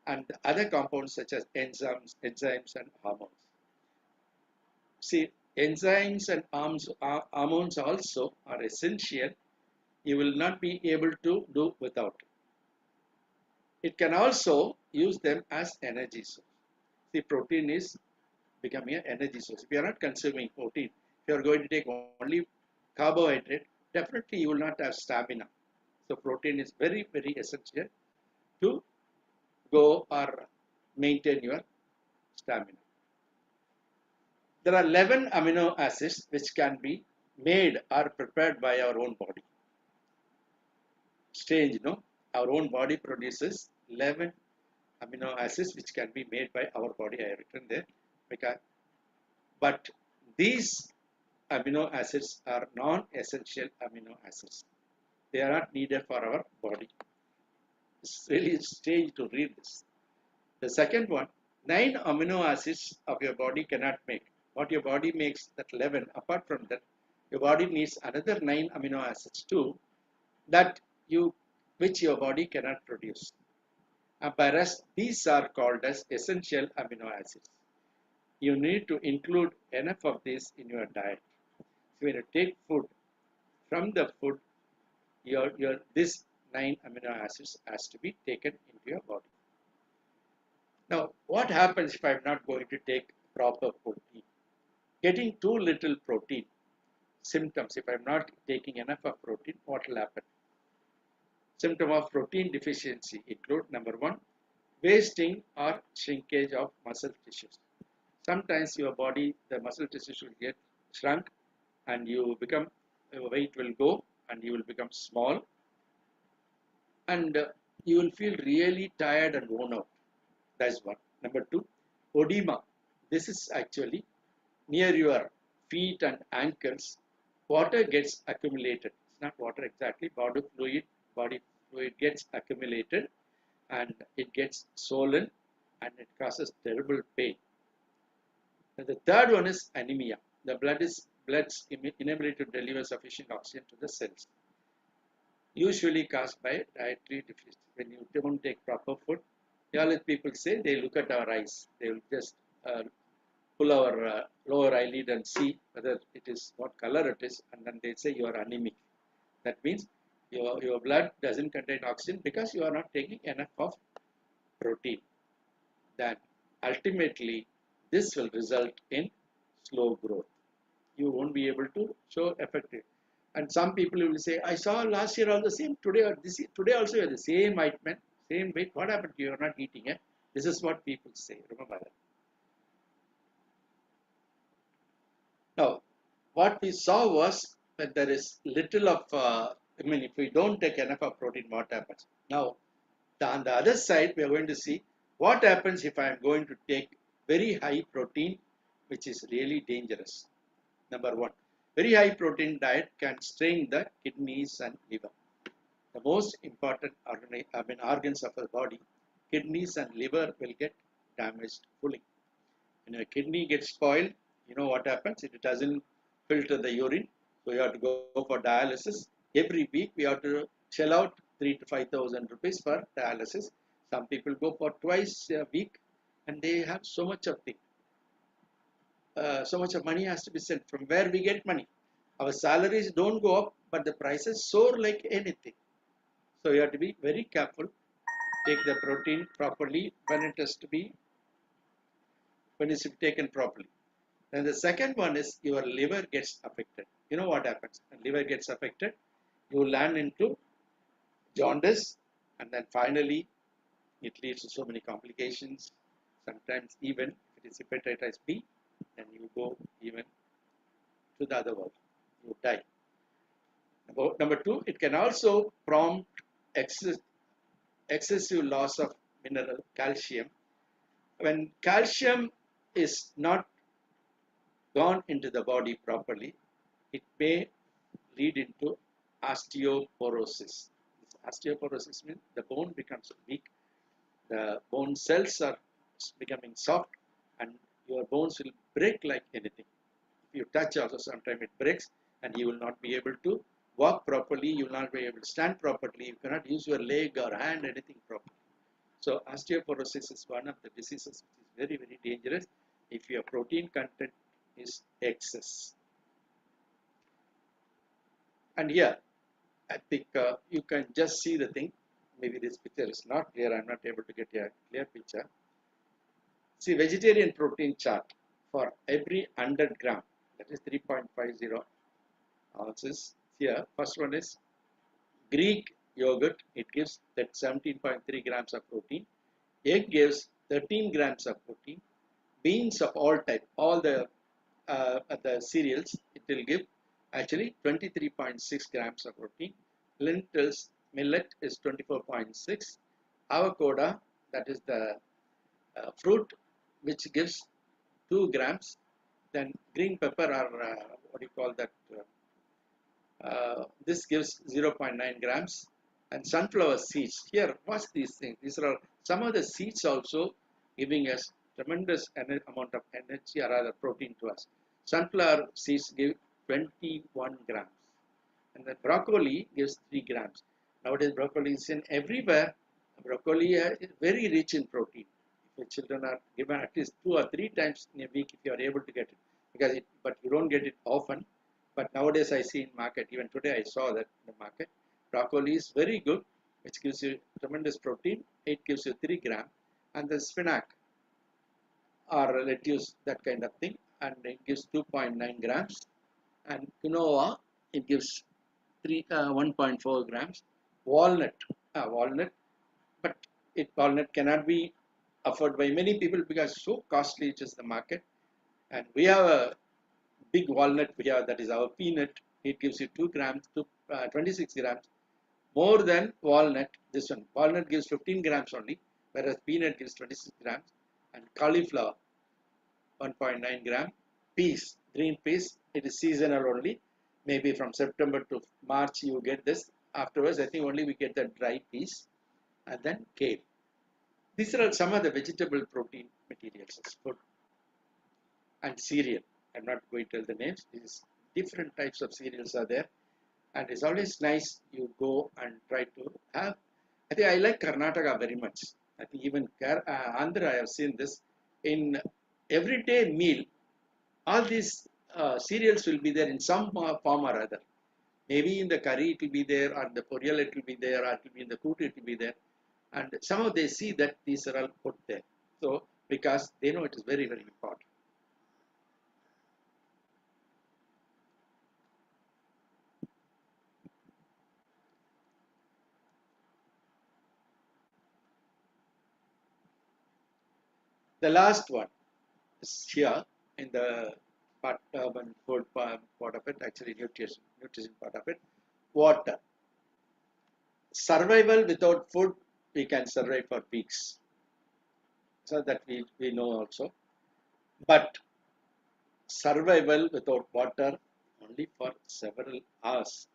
And other compounds such as enzymes and hormones. See, enzymes and hormones also are essential. You will not be able to do without it. It can also use them as energy source. The protein is becoming an energy source. If you are not consuming protein, if you are going to take only carbohydrate, definitely you will not have stamina. So protein is very, very essential to go or maintain your stamina. There are 11 amino acids which can be made or prepared by our own body. Strange, no? Our own body produces 11 amino acids which can be made by our body. I have written there. But these amino acids are non-essential amino acids. They are not needed for our body. It's really strange to read this. The second one, 9 amino acids of your body cannot make. What your body makes, that 11, apart from that, your body needs another 9 amino acids too, which your body cannot produce. And by rest, these are called as essential amino acids. You need to include enough of this in your diet. So when you take food, from the food, this 9 amino acids has to be taken into your body. Now, what happens if I'm not going to take proper protein? Getting too little protein, symptoms, if I'm not taking enough of protein, what will happen? Symptom of protein deficiency include number 1, wasting or shrinkage of muscle tissues. Sometimes your body, the muscle tissues will get shrunk and your weight will go and you will become small and you will feel really tired and worn out. That's one. Number 2, edema. This is actually near your feet and ankles. Water gets accumulated. It's not water exactly. Body fluid gets accumulated and it gets swollen and it causes terrible pain. And the third one is anemia. The blood's inability to deliver sufficient oxygen to the cells. Usually caused by dietary deficiency. When you don't take proper food, all people say they look at our eyes. They will just pull our lower eyelid and see whether it is what color it is, and then they say you are anemic. That means your blood doesn't contain oxygen because you are not taking enough of protein. Then ultimately this will result in slow growth. You won't be able to show effective. And some people will say, I saw last year all the same, today also you are the same height, man, same weight. What happened to you? You are not eating it. This is what people say. Remember that. Now, what we saw was that there is little of, if we don't take enough of protein, what happens? Now, on the other side, we are going to see what happens if I am going to take very high protein, which is really dangerous. Number 1, very high protein diet can strain the kidneys and liver. The most important organs of the body, kidneys and liver will get damaged fully. When your kidney gets spoiled, you know what happens? It doesn't filter the urine, so you have to go for dialysis. Every week we have to shell out 3,000 to 5,000 rupees for dialysis. Some people go for twice a week, and they have so much of money has to be sent. From where we get money? Our salaries don't go up, but the prices soar like anything. So you have to be very careful. Take the protein properly when it is taken properly. Then the second one is your liver gets affected. You know what happens? When liver gets affected, you land into jaundice, and then finally it leads to so many complications. Sometimes even if it is hepatitis B, then you go even to the other world. You die. About number 2, it can also prompt excessive loss of mineral calcium. When calcium is not gone into the body properly, it may lead into osteoporosis. Osteoporosis means the bone becomes weak, the bone cells are becoming soft, and your bones will break like anything. If you touch also, sometimes it breaks, and you will not be able to walk properly, you will not be able to stand properly, you cannot use your leg or hand, anything properly. So osteoporosis is one of the diseases which is very, very dangerous if your protein content is excess. And here, I think you can just see the thing. Maybe this picture is not clear, I'm not able to get a clear picture. See, vegetarian protein chart for every 100 gram, that is 3.50 ounces. Here, first one is Greek yogurt, it gives that 17.3 grams of protein. Egg gives 13 grams of protein. Beans of all type, all the cereals, it will give actually 23.6 grams of protein. Lentils, millet is 24.6. Avocado, that is the fruit, which gives 2 grams. Then green pepper, or what do you call that? This gives 0.9 grams. And sunflower seeds. Here, what's these things? These are some of the seeds also giving us tremendous amount of energy or rather protein to us. Sunflower seeds give 21 grams. And the broccoli gives 3 grams. Nowadays, broccoli is in everywhere. Broccoli is very rich in protein. If the children are given at least 2 or 3 times in a week, if you are able to get it, but you don't get it often. But nowadays, I see in market. Even today, I saw that in the market. Broccoli is very good, which gives you tremendous protein. It gives you 3 grams. And the spinach or lettuce, that kind of thing, and it gives 2.9 grams. And quinoa, it gives 1.4 grams. Walnut, but walnut cannot be afforded by many people because so costly it is the market. And we have a big walnut here, that is our peanut. It gives you 2 grams to 26 grams. More than walnut, this one. Walnut gives 15 grams only, whereas peanut gives 26 grams. And cauliflower, 1.9 gram. Peas, green peas, it is seasonal only. Maybe from September to March you get this. Afterwards, I think only we get the dry peas. And then kale. These are some of the vegetable protein materials as food. And cereal. I'm not going to tell the names. These different types of cereals are there. And it's always nice you go and try to have. I think I like Karnataka very much. I think even Andhra, I have seen this. In everyday meal, all these cereals will be there in some form or other. Maybe in the curry it will be there, or the poriyal it will be there, or it will be in the food it will be there. And somehow they see that these are all put there. So, because they know it is very, very important. The last one is here in the part food part of it, actually nutrition part of it. Water. Survival without food, we can survive for weeks. So that we know also. But survival without water only for several hours.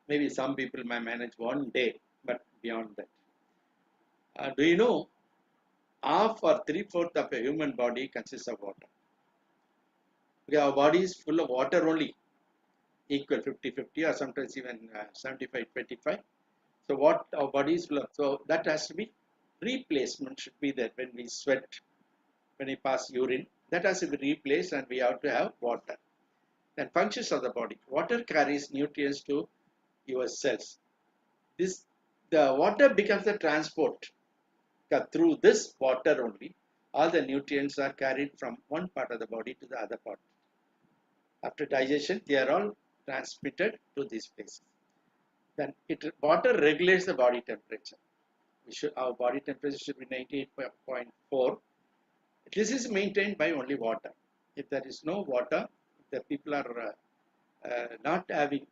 Maybe some people may manage one day, but beyond that. Do you know, half or 3/4 of a human body consists of water. Because our body is full of water only, equal 50-50 or sometimes even 75-25. So what our body is full of, so that has to be replacement should be there when we sweat, when we pass urine, that has to be replaced and we have to have water. Then functions of the body. Water carries nutrients to your cells. The water becomes the transport. Through this water only, all the nutrients are carried from one part of the body to the other part. After digestion, they are all transmitted to these places. Then water regulates the body temperature. Our body temperature should be 98.4. This is maintained by only water. If there is no water, if the people are not having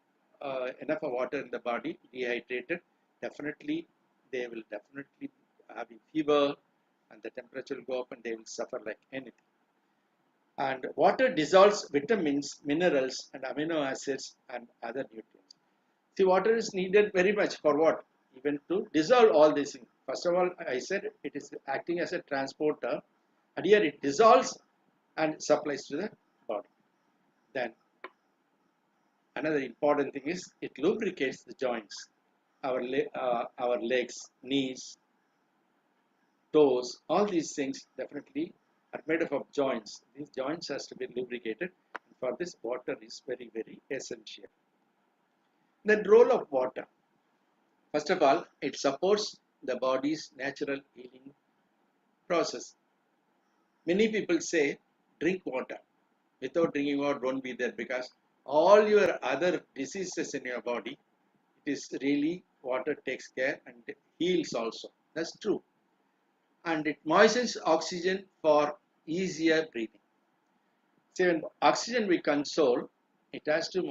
enough of water in the body, dehydrated, definitely they will definitely having fever, and the temperature will go up and they will suffer like anything. And water dissolves vitamins, minerals, and amino acids and other nutrients. See, water is needed very much for what? Even to dissolve all these things. First of all, I said it is acting as a transporter, and here it dissolves and supplies to the body. Then another important thing is it lubricates the joints, our legs, knees, toes. All these things definitely are made up of joints. These joints has to be lubricated. For this, water is very, very essential. The role of water. First of all, it supports the body's natural healing process. Many people say, drink water. Without drinking water, don't be there, because all your other diseases in your body, it is really water takes care and heals also. That's true. And it moistens oxygen for easier breathing. So when oxygen we console, it has to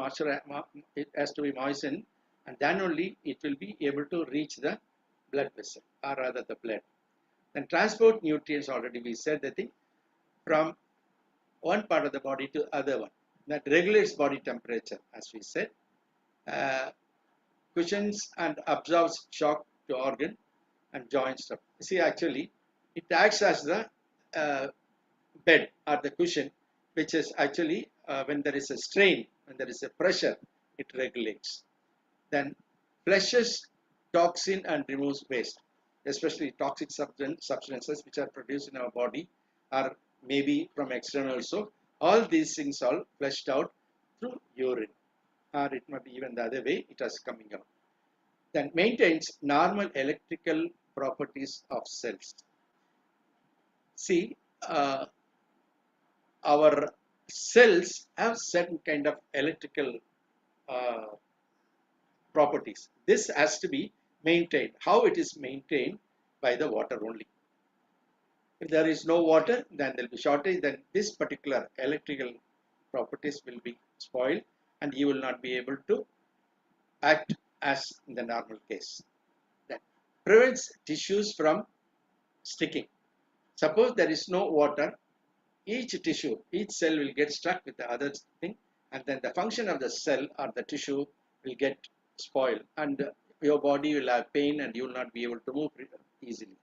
be moistened, and then only it will be able to reach the blood vessel, or rather the blood. Then transport nutrients, already we said the thing, from one part of the body to other one. That regulates body temperature, as we said. Cushions and absorbs shock to organ and joint stuff. See, actually, it acts as the bed or the cushion, which is actually when there is a strain, when there is a pressure, it regulates. Then flushes toxin and removes waste, especially toxic substances which are produced in our body, or maybe from external. So all these things are flushed out through urine, or it might be even the other way, it is coming out. Then maintains normal electrical properties of cells. See, our cells have certain kind of electrical properties. This has to be maintained. How it is maintained? By the water only. If there is no water, then there will be shortage, then this particular electrical properties will be spoiled, and you will not be able to act as in the normal case. That prevents tissues from sticking. Suppose there is no water, each tissue, each cell will get stuck with the other thing, and then the function of the cell or the tissue will get spoiled, and your body will have pain and you will not be able to move easily.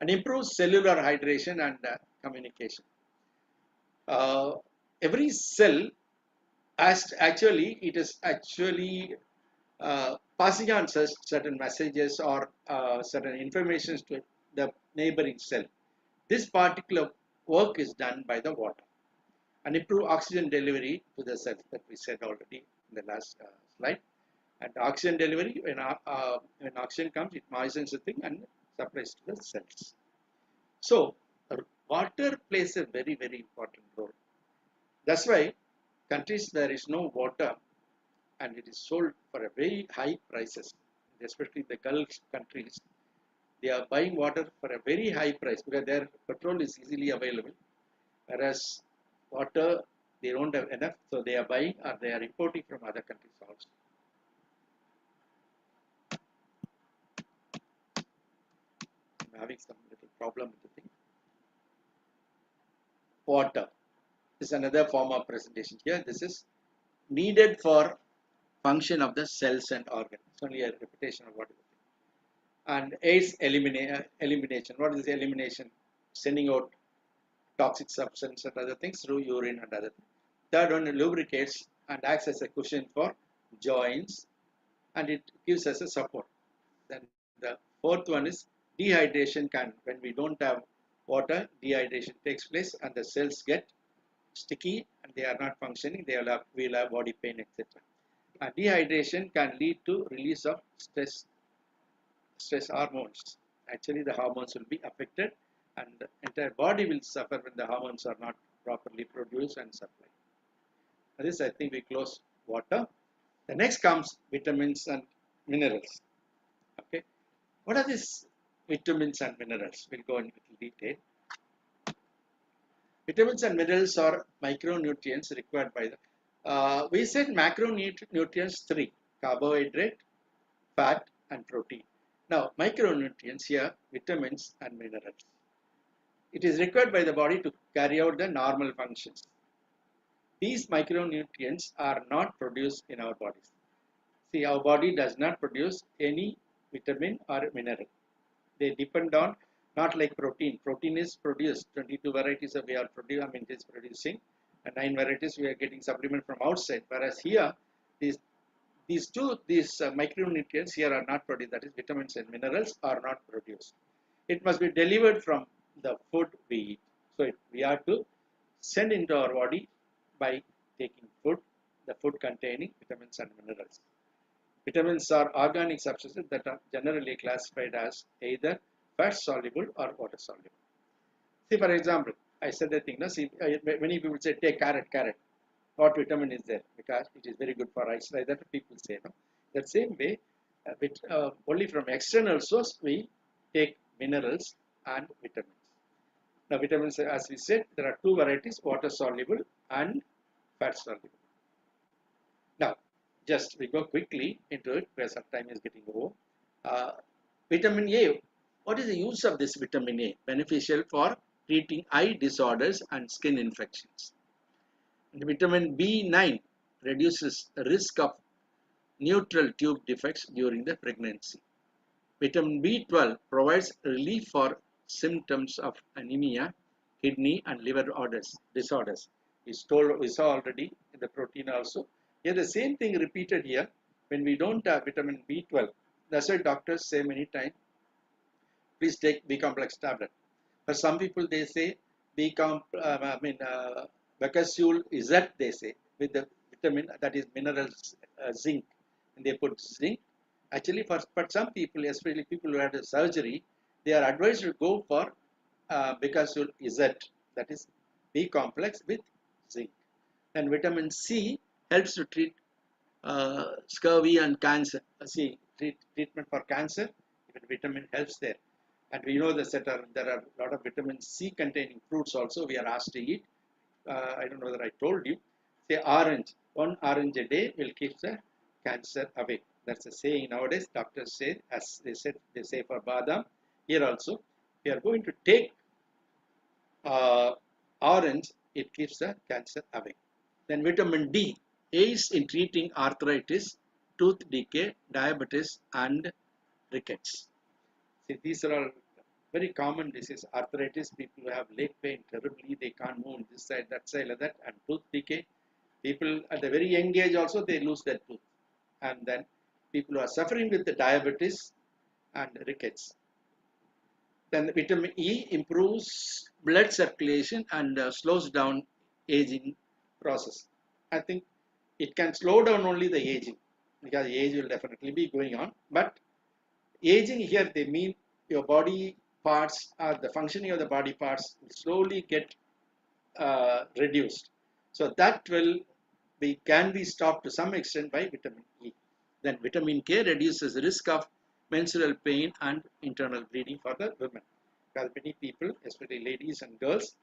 And improves cellular hydration and communication. Every cell it is actually passing on certain messages or certain information to the neighboring cell. This particular work is done by the water. And improve oxygen delivery to the cells, that we said already in the last slide. And oxygen delivery, when oxygen comes, it moistens the thing and supplies to the cells. So water plays a very, very important role. That's why countries there is no water and it is sold for a very high prices, especially the Gulf countries. They are buying water for a very high price because their petrol is easily available, whereas water they don't have enough, so they are buying or they are importing from other countries also. I'm having some little problem with the thing. Water is another form of presentation here. This is needed for function of the cells and organs. It's only a repetition of what is it. And aids elimination. What is the elimination? Sending out toxic substance and other things through urine and other things. Third one, lubricates and acts as a cushion for joints, and it gives us a support. Then the fourth one is dehydration. When we don't have water, dehydration takes place and the cells get sticky and they are not functioning. We'll have body pain, etc. And dehydration can lead to release of stress hormones. Actually, the hormones will be affected and the entire body will suffer when the hormones are not properly produced and supplied. And this, I think, we close water. The next comes vitamins and minerals. Okay, what are these vitamins and minerals? We'll go in little detail. Vitamins and minerals are micronutrients required by the. We said macronutrients 3: carbohydrate, fat, and protein. Now, micronutrients here, vitamins and minerals. It is required by the body to carry out the normal functions. These micronutrients are not produced in our bodies. See, our body does not produce any vitamin or mineral. They depend on, not like protein. Protein is produced, 22 varieties of we are it is producing, and 9 varieties we are getting supplement from outside. Whereas here, these micronutrients here are not produced. That is, vitamins and minerals are not produced. It must be delivered from the food we eat. So we have to send into our body by taking food, the food containing vitamins and minerals. Vitamins are organic substances that are generally classified as either fat soluble or water soluble. See, for example, I said the thing. See, many people say take carrot. What vitamin is there? Because it is very good for eyes. Like that people say. No? That same way, only from external source we take minerals and vitamins. Now, vitamins, as we said, there are 2 varieties: water soluble and fat soluble. Now, just we go quickly into it because our time is getting over. Vitamin A. What is the use of this vitamin A? Beneficial for treating eye disorders and skin infections. And vitamin B9 reduces the risk of neutral tube defects during the pregnancy. Vitamin B12 provides relief for symptoms of anemia, kidney and liver disorders. We saw already in the protein also. Here the same thing repeated here. When we don't have vitamin B12, that's why doctors say many times, please take B complex tablet. For some people they say Becasule Z, they say, with the vitamin, that is minerals, zinc, and they put zinc. Actually, for some people, especially people who had a surgery, they are advised to go for Becasule Z, that is B complex with zinc. And vitamin C helps to treat scurvy and cancer. Treatment for cancer, even vitamin helps there. And we know that there are a lot of vitamin C containing fruits also we are asked to eat. I don't know whether I told you. Say orange, 1 orange a day will keep the cancer away. That's a saying nowadays. Doctors say, as they say for badam. Here also, we are going to take orange, it keeps the cancer away. Then vitamin D aids in treating arthritis, tooth decay, diabetes, and rickets. See, these are all very common diseases. Arthritis, people who have leg pain terribly, they can't move this side, that side, like that, and tooth decay. People at a very young age also, they lose their tooth. And then people who are suffering with the diabetes and rickets. Then the vitamin E improves blood circulation and slows down aging process. I think it can slow down only the aging, because age will definitely be going on. But aging here, they mean your body parts, the functioning of the body parts will slowly get reduced. So that can be stopped to some extent by vitamin E. Then vitamin K reduces the risk of menstrual pain and internal bleeding for the women. Because many people, especially ladies and girls,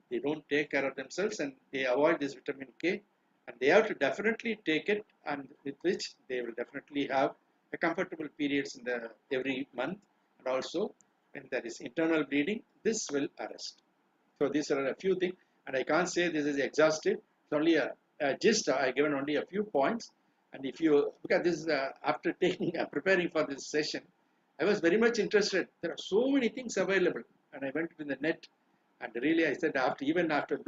they don't take care of themselves and they avoid this vitamin K, and they have to definitely take it, and with which they will definitely have a comfortable periods in every month, and also when there is internal bleeding, this will arrest. So these are a few things, and I can't say this is exhaustive. It's only a gist. I given only a few points, and if you look at this after preparing for this session, I was very much interested. There are so many things available, and I went to the net, and really I said even after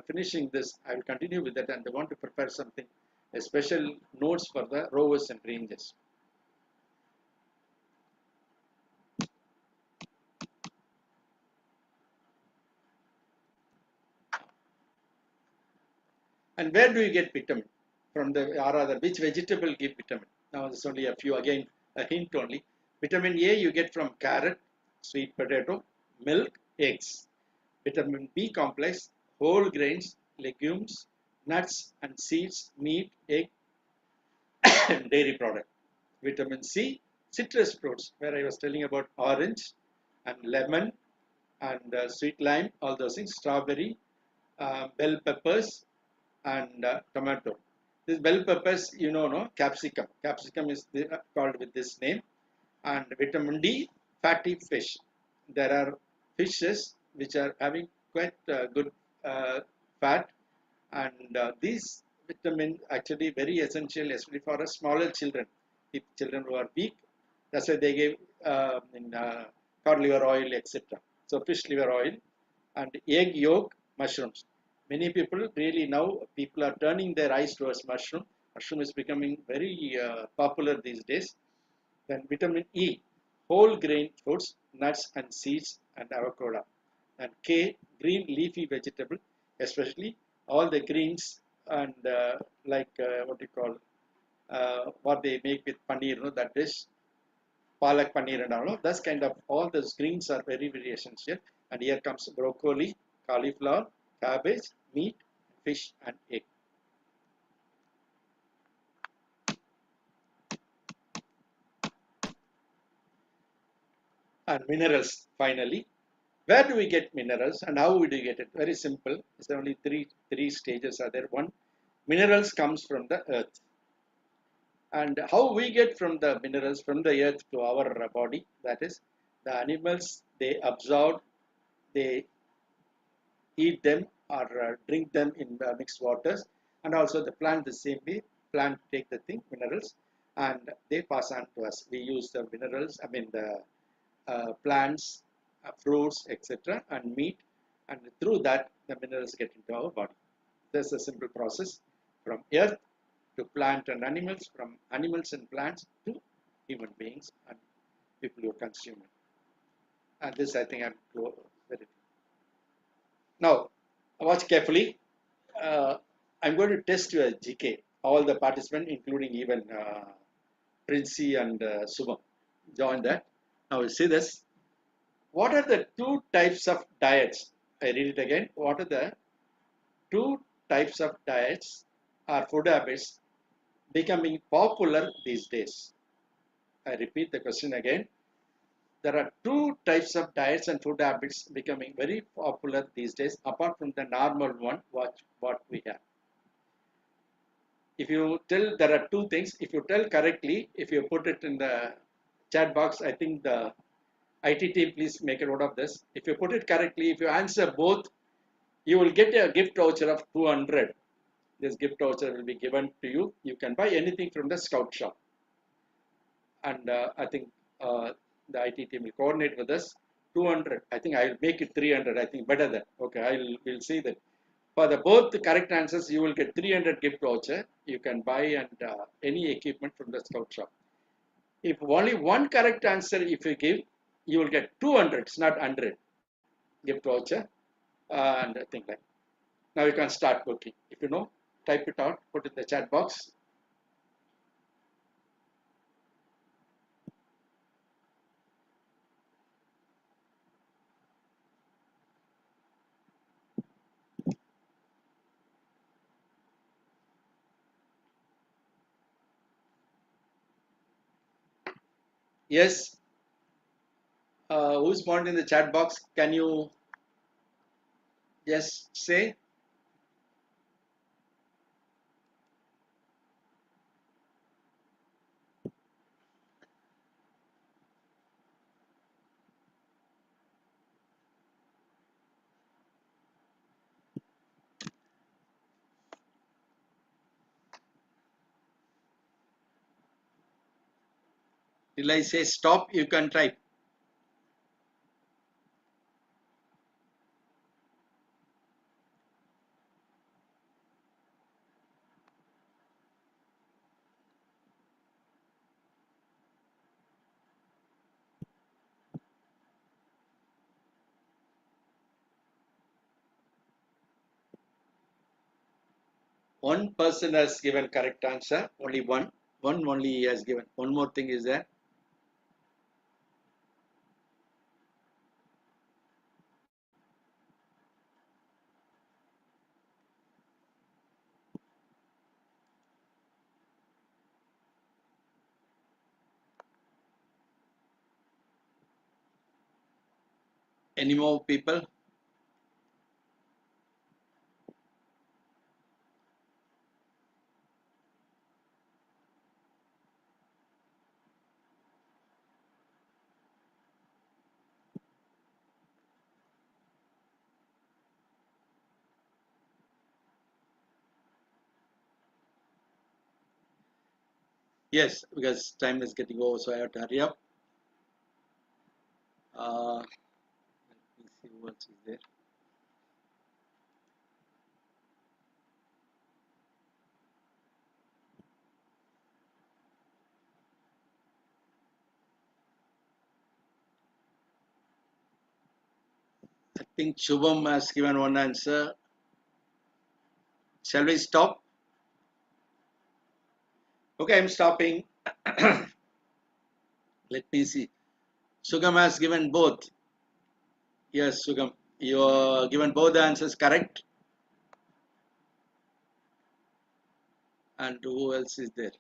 finishing this, I will continue with that, and I want to prepare something, a special notes for the rovers and rangers. And where do you get vitamin? From or rather, which vegetable give vitamin? Now, this is only a few, again, a hint only. Vitamin A you get from carrot, sweet potato, milk, eggs. Vitamin B complex, whole grains, legumes, nuts and seeds, meat, egg, and dairy product. Vitamin C, citrus fruits, where I was telling about orange and lemon and sweet lime, all those things, strawberry, bell peppers, and tomato. This bell peppers, you know, no, capsicum. Capsicum is called with this name. And vitamin D, fatty fish. There are fishes which are having quite good fat, and these vitamins actually very essential, especially for smaller children, if children who are weak. That's why they gave cod liver oil, etc. So fish liver oil and egg yolk, mushrooms. Many people really now people are turning their eyes towards mushroom. Mushroom is becoming very popular these days. Then vitamin E, whole grain foods, nuts and seeds and avocado. And K, green leafy vegetable, especially all the greens and what you call what they make with paneer, you know, that dish, palak paneer and all. That's kind of all those greens are very very essential. And here comes broccoli, cauliflower, cabbage, meat, fish and egg. And minerals finally. Where do we get minerals and how would we get it? Very simple. It's only three stages are there. One, minerals comes from the earth. And how we get from the minerals from the earth to our body, that is, the animals, they absorb, they eat them or drink them in mixed waters, and also the plant the same way. Plant take the thing, minerals, and they pass on to us. We use the minerals, I mean the plants, fruits, etc., and meat, and through that the minerals get into our body. That's a simple process from earth to plant and animals, from animals and plants to human beings and people who consume it. And this I think I'm very. Now, watch carefully. I'm going to test your GK. All the participants, including even Princey and Subham, join that. Now, you see this. What are the two types of diets? I read it again. What are the two types of diets or food habits becoming popular these days? I repeat the question again. There are two types of diets and food habits becoming very popular these days, apart from the normal one, what we have. If you tell there are two things, if you tell correctly, if you put it in the chat box, I think the IT team, please make a note of this. If you put it correctly, if you answer both, you will get a gift voucher of 200. This gift voucher will be given to you. You can buy anything from the Scout shop. And I think the IT team will coordinate with us. 200. I think I'll make it 300. I think better than. Okay, we'll see that. For the both the correct answers, you will get 300 gift voucher. You can buy and any equipment from the Scout shop. If only one correct answer if you give, you will get 200. It's not 100 gift voucher and things like. Now you can start working. If you know, type it out, put it in the chat box. Yes. Who's pointing in the chat box? Can you just say? Till I say stop, you can type. One person has given correct answer, only one. One only he has given. One more thing is there. Any more people? Yes, because time is getting over, so I have to hurry up. Let me see what is there. I think Shubham has given one answer. Shall we stop? Okay, I'm stopping. Let me see. Sugam has given both. Yes, Sugam, you are given both the answers correct. And who else is there?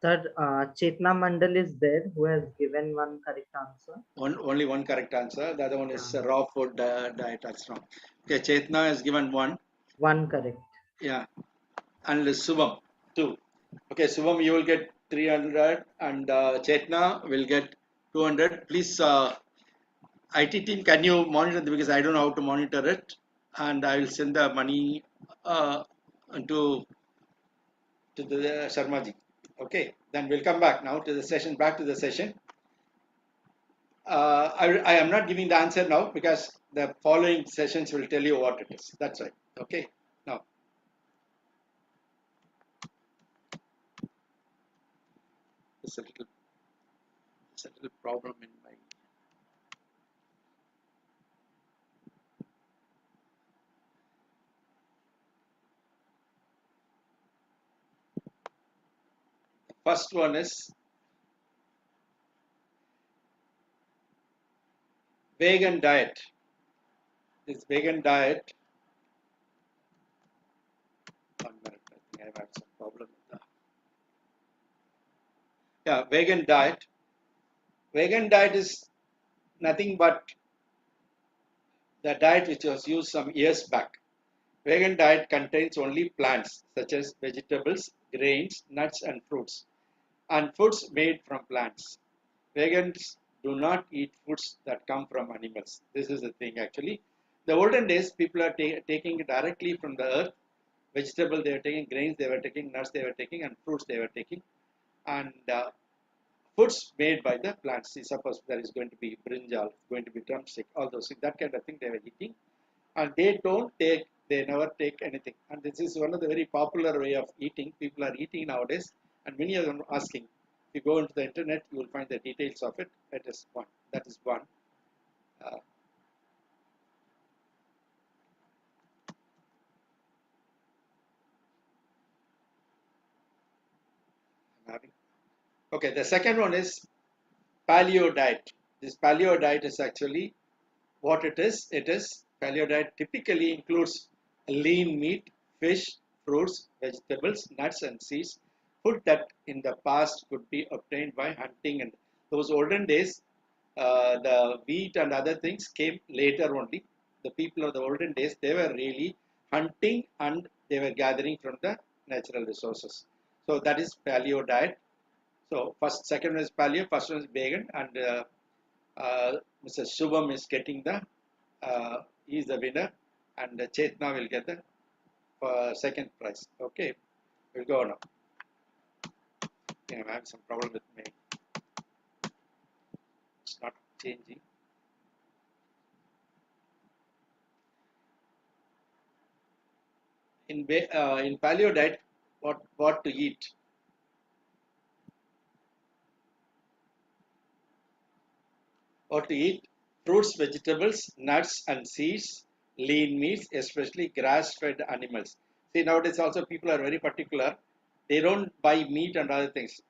Sir, Chetna Mandal is there who has given one correct answer. Only one correct answer. The other one is raw food diet. That's wrong. Okay, Chetna has given one. One correct. Yeah, and Subham two. Okay, Subham, you will get 300, and Chetna will get 200. Please, IT team, can you monitor it, because I don't know how to monitor it, and I will send the money to the Sharmaji. Okay, then we'll come back now to the session. Back to the session. I am not giving the answer now because the following sessions will tell you what it is. That's right. Okay. Now, there's a little problem in my. First one is vegan diet. This vegan diet. 1 minute. I think I've had some problem with that. Yeah, vegan diet. Vegan diet is nothing but the diet which was used some years back. Vegan diet contains only plants such as vegetables, grains, nuts, and fruits, and foods made from plants. Vegans do not eat foods that come from animals. This is the thing actually. The olden days, people are taking directly from the earth. Vegetable they were taking, grains they were taking, nuts they were taking, and fruits they were taking, and foods made by the plants. See, suppose there is going to be brinjal, going to be drumstick, all those things, that kind of thing they were eating, and they never take anything. And this is one of the very popular way of eating. People are eating nowadays, and many of them are asking. If you go into the internet, you will find the details of it. That is one. That is one. Uh, okay, the second one is paleo diet. This paleo diet is actually what it is. It is paleo diet typically includes lean meat, fish, fruits, vegetables, nuts, and seeds. Food that in the past could be obtained by hunting, and those olden days, the wheat and other things came later only. The people of the olden days, they were really hunting and they were gathering from the natural resources. So that is paleo diet. So second one is paleo, first one is vegan, and Mr. Shubham is getting he is the winner, and Chetna will get the second prize. Okay, we'll go now. Okay, I'm having some problem with me. It's not changing. In paleo diet, what to eat? What to eat? Fruits, vegetables, nuts, and seeds, lean meats, especially grass-fed animals. See, nowadays also people are very particular. They don't buy meat and other things.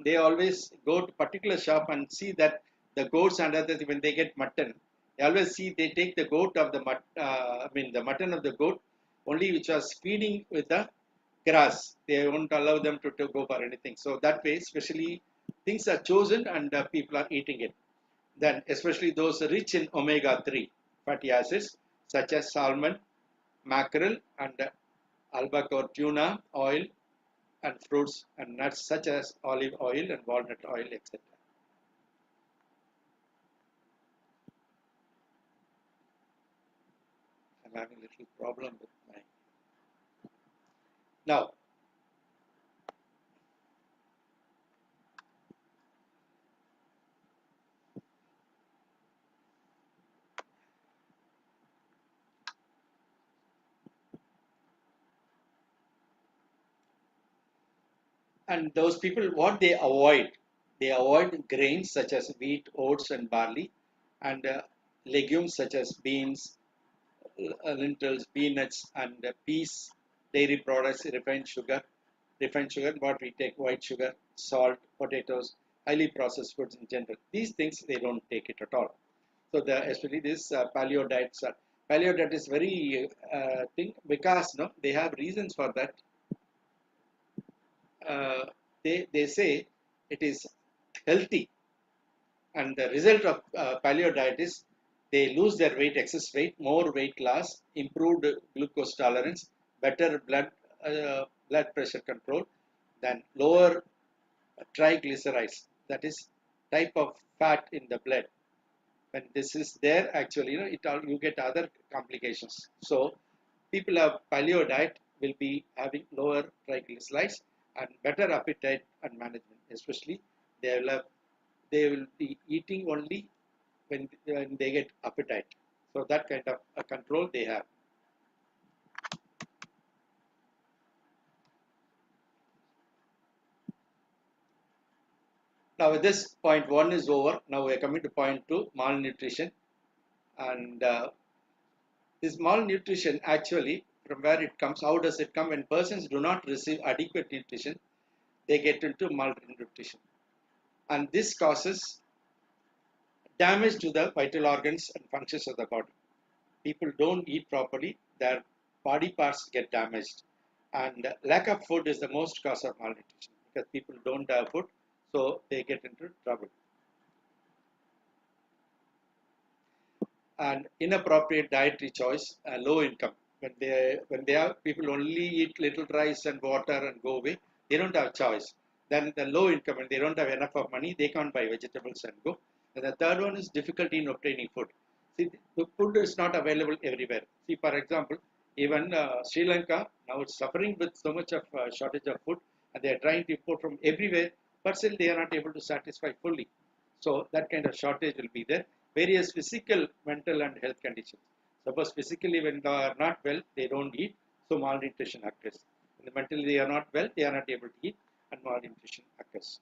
They always go to particular shop and see that the goats and others, when they get mutton, they always see they take the goat of the mutton of the goat only, which was feeding with the grass. They won't allow them to go for anything. So that way, especially things are chosen and people are eating it. Then, especially those rich in omega-3 fatty acids, such as salmon, mackerel, and albacore tuna oil, and fruits and nuts such as olive oil and walnut oil, etc. I'm having a little problem with my. Now, and those people, what they avoid grains such as wheat, oats, and barley, and legumes such as beans, lentils, peanuts, and peas, dairy products, refined sugar, what we take, white sugar, salt, potatoes, highly processed foods in general. These things they don't take it at all. So especially this paleo diets paleo diet is very thing because no, they have reasons for that. Uh, they say it is healthy, and the result of paleo diet is they lose their weight, excess weight, more weight loss, improved glucose tolerance, better blood pressure control, then lower triglycerides, that is type of fat in the blood. When this is there, actually, you get other complications. So people have paleo diet will be having lower triglycerides and better appetite and management. Especially they will be eating only when they get appetite. So that kind of a control they have. Now with this, point 1 is over. Now we are coming to point 2, malnutrition. And this malnutrition actually, from where it comes, how does it come? When persons do not receive adequate nutrition, they get into malnutrition. And this causes damage to the vital organs and functions of the body. People don't eat properly, their body parts get damaged. And lack of food is the most cause of malnutrition because people don't have food, so they get into trouble. And inappropriate dietary choice, low income. When they have people only eat little rice and water and go away, they don't have choice. Then the low income, and they don't have enough of money, they can't buy vegetables and go. And the third one is difficulty in obtaining food. See, the food is not available everywhere. See, for example, even Sri Lanka now it's suffering with so much of shortage of food, and they are trying to import from everywhere, but still they are not able to satisfy fully. So that kind of shortage will be there. Various physical, mental, and health conditions. Suppose physically, when they are not well, they don't eat, so malnutrition occurs. When mentally they are not well, they are not able to eat, and malnutrition occurs.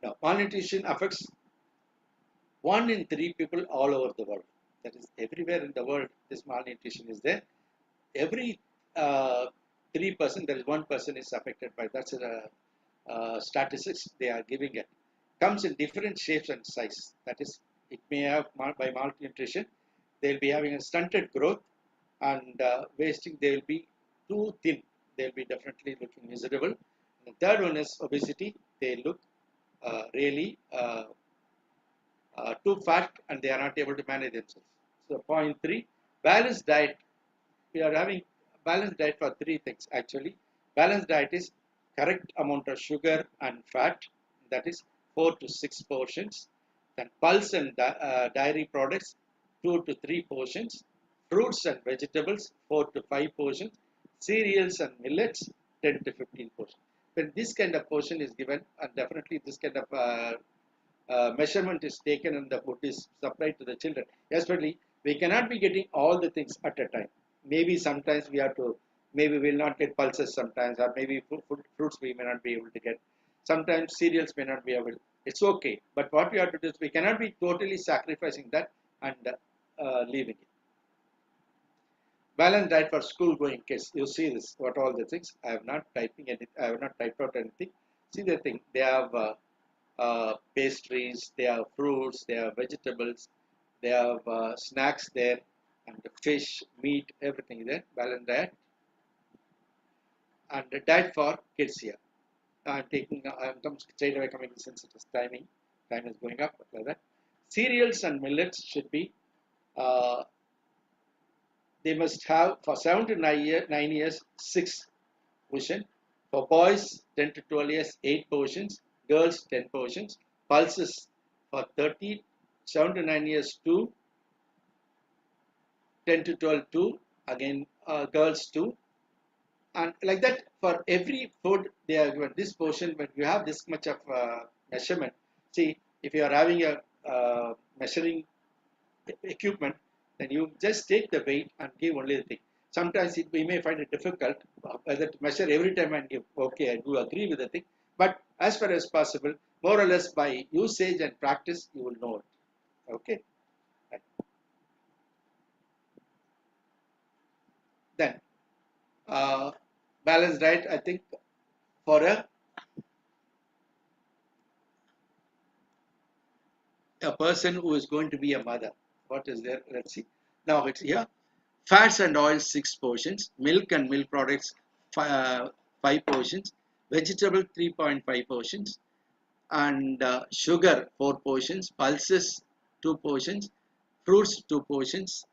Now, malnutrition affects 1 in 3 people all over the world. That is, everywhere in the world, this malnutrition is there. Every 3%, there is 1 person is affected by that. That's statistics they are giving it. Comes in different shapes and size. That is, it may have by malnutrition, they will be having a stunted growth, and wasting, they will be too thin. They will be definitely looking miserable. And the third one is obesity. They look really too fat, and they are not able to manage themselves. So point 3, balanced diet. We are having balanced diet for 3 things actually. Balanced diet is correct amount of sugar and fat, that is 4 to 6 portions. Then pulse and dairy products 2 to 3 portions. Fruits and vegetables 4 to 5 portions. Cereals and millets 10 to 15 portions. When this kind of portion is given, and definitely this kind of measurement is taken and the food is supplied to the children, especially we cannot be getting all the things at a time. Maybe sometimes we have to, maybe we will not get pulses sometimes, or maybe fruits we may not be able to get. Sometimes cereals may not be able. It's okay, but what we have to do is we cannot be totally sacrificing that and leaving it. Balanced diet for school going kids. You see this, what all the things. I have not typing anything. I have not typed out anything. See the thing. They have pastries, they have fruits, they have vegetables, they have snacks there, and fish, meat, everything there. Balanced diet. And the diet for kids here. I'm taking, I'm straight away coming since it is timing. Time is going up like that. Cereals and millets should be, they must have for 7 to 9 years 6 portion. For boys, 10 to 12 years, 8 portions. Girls, 10 portions. Pulses for 7 to 9 years, 2. 10 to 12, 2. Again, girls, 2. And like that, for every food, they are given this portion. When you have this much of measurement, see, if you are having a measuring equipment, then you just take the weight and give only the thing. Sometimes we may find it difficult whether to measure every time and give. Okay, I do agree with the thing, but as far as possible, more or less by usage and practice, you will know it. Okay. Right. Then balanced diet, I think, for a person who is going to be a mother. What is there? Let's see. Now it's here. Fats and oils, 6 portions. Milk and milk products, 5 portions. Vegetable, 3.5 portions. And sugar, 4 portions. Pulses, 2 portions. Fruits, 2 portions.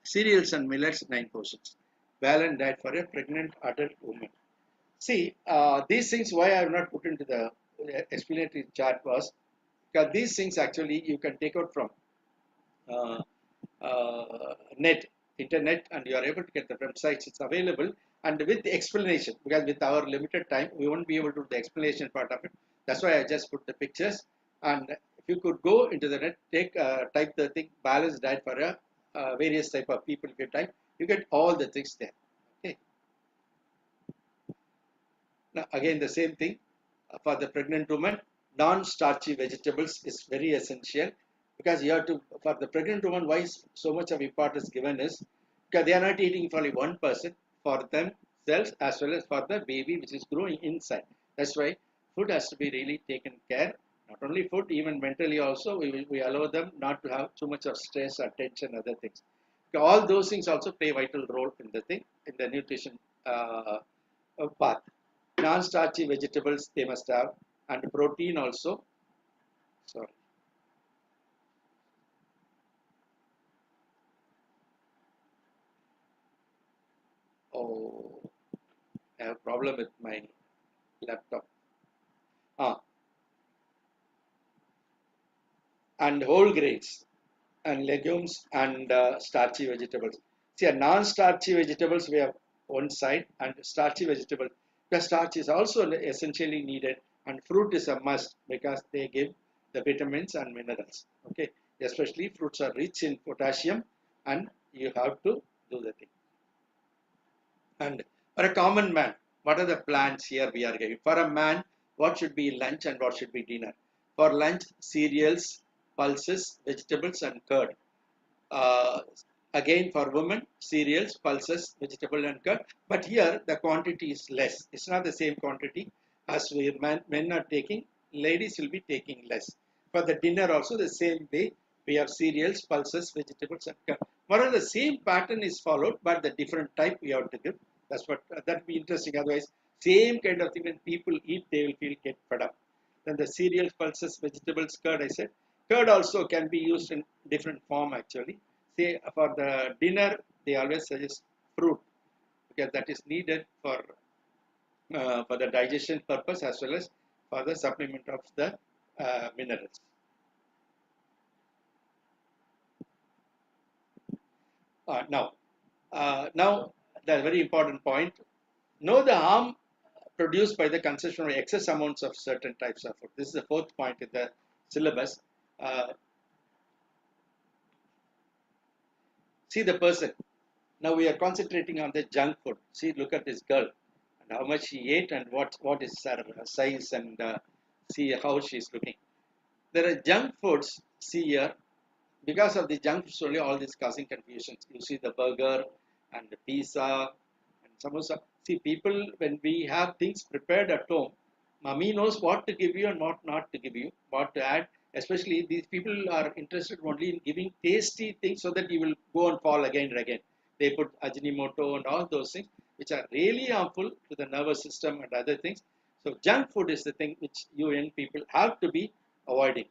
Cereals and millets, 9 portions. Balanced diet for a pregnant adult woman. See, these things, why I have not put into the explanatory chart was because these things actually you can take out from uh, internet, and you are able to get the websites. It's available, and with the explanation, because with our limited time, we won't be able to do the explanation part of it. That's why I just put the pictures. And if you could go into the net, type the thing balanced diet for a various type of people. If you type, you get all the things there. Okay. Now again, the same thing for the pregnant woman. Non-starchy vegetables is very essential, because you have to, for the pregnant woman, why so much of importance given is because they are not eating for only one person, for themselves as well as for the baby which is growing inside. That's why food has to be really taken care. Not only food, even mentally also, we allow them not to have too much of stress or tension, other things. All those things also play a vital role in the thing, in the nutrition path. Non-starchy vegetables they must have, and protein also. Sorry. Oh, I have a problem with my laptop. And whole grains and legumes and starchy vegetables. See, non-starchy vegetables we have one side, and starchy vegetable. The starch is also essentially needed, and fruit is a must because they give the vitamins and minerals. Okay, especially fruits are rich in potassium, and you have to do the thing. And for a common man, what are the plans here we are giving? For a man, what should be lunch and what should be dinner? For lunch, cereals, pulses, vegetables, and curd. Uh, Again, for women, cereals, pulses, vegetable, and curd. But here, the quantity is less. It's not the same quantity as men are taking. Ladies will be taking less. For the dinner also, the same way. We have cereals, pulses, vegetables, and curd. Moreover, the same pattern is followed, but the different type we have to give. That's what that will be interesting. Otherwise, same kind of thing when people eat, they will get fed up. Then the cereals, pulses, vegetables, curd. I said curd also can be used in different form actually. Say for the dinner, they always suggest fruit because that is needed for the digestion purpose as well as for the supplement of the minerals. Now the very important point: know the harm produced by the consumption of excess amounts of certain types of food. This is the fourth point in the syllabus. Uh, See the person. Now we are concentrating on the junk food. See, look at this girl and how much she ate and what is her size, and see how she is looking. There are junk foods. See here, because of the junk foods only, all this causing confusions. You see the burger and the pizza and samosa. See, people, when we have things prepared at home, mommy knows what to give you and what not to give you, what to add. Especially these people are interested only in giving tasty things so that you will go and fall again and again. They put Ajinomoto and all those things which are really harmful to the nervous system and other things. So junk food is the thing which you young people have to be avoiding.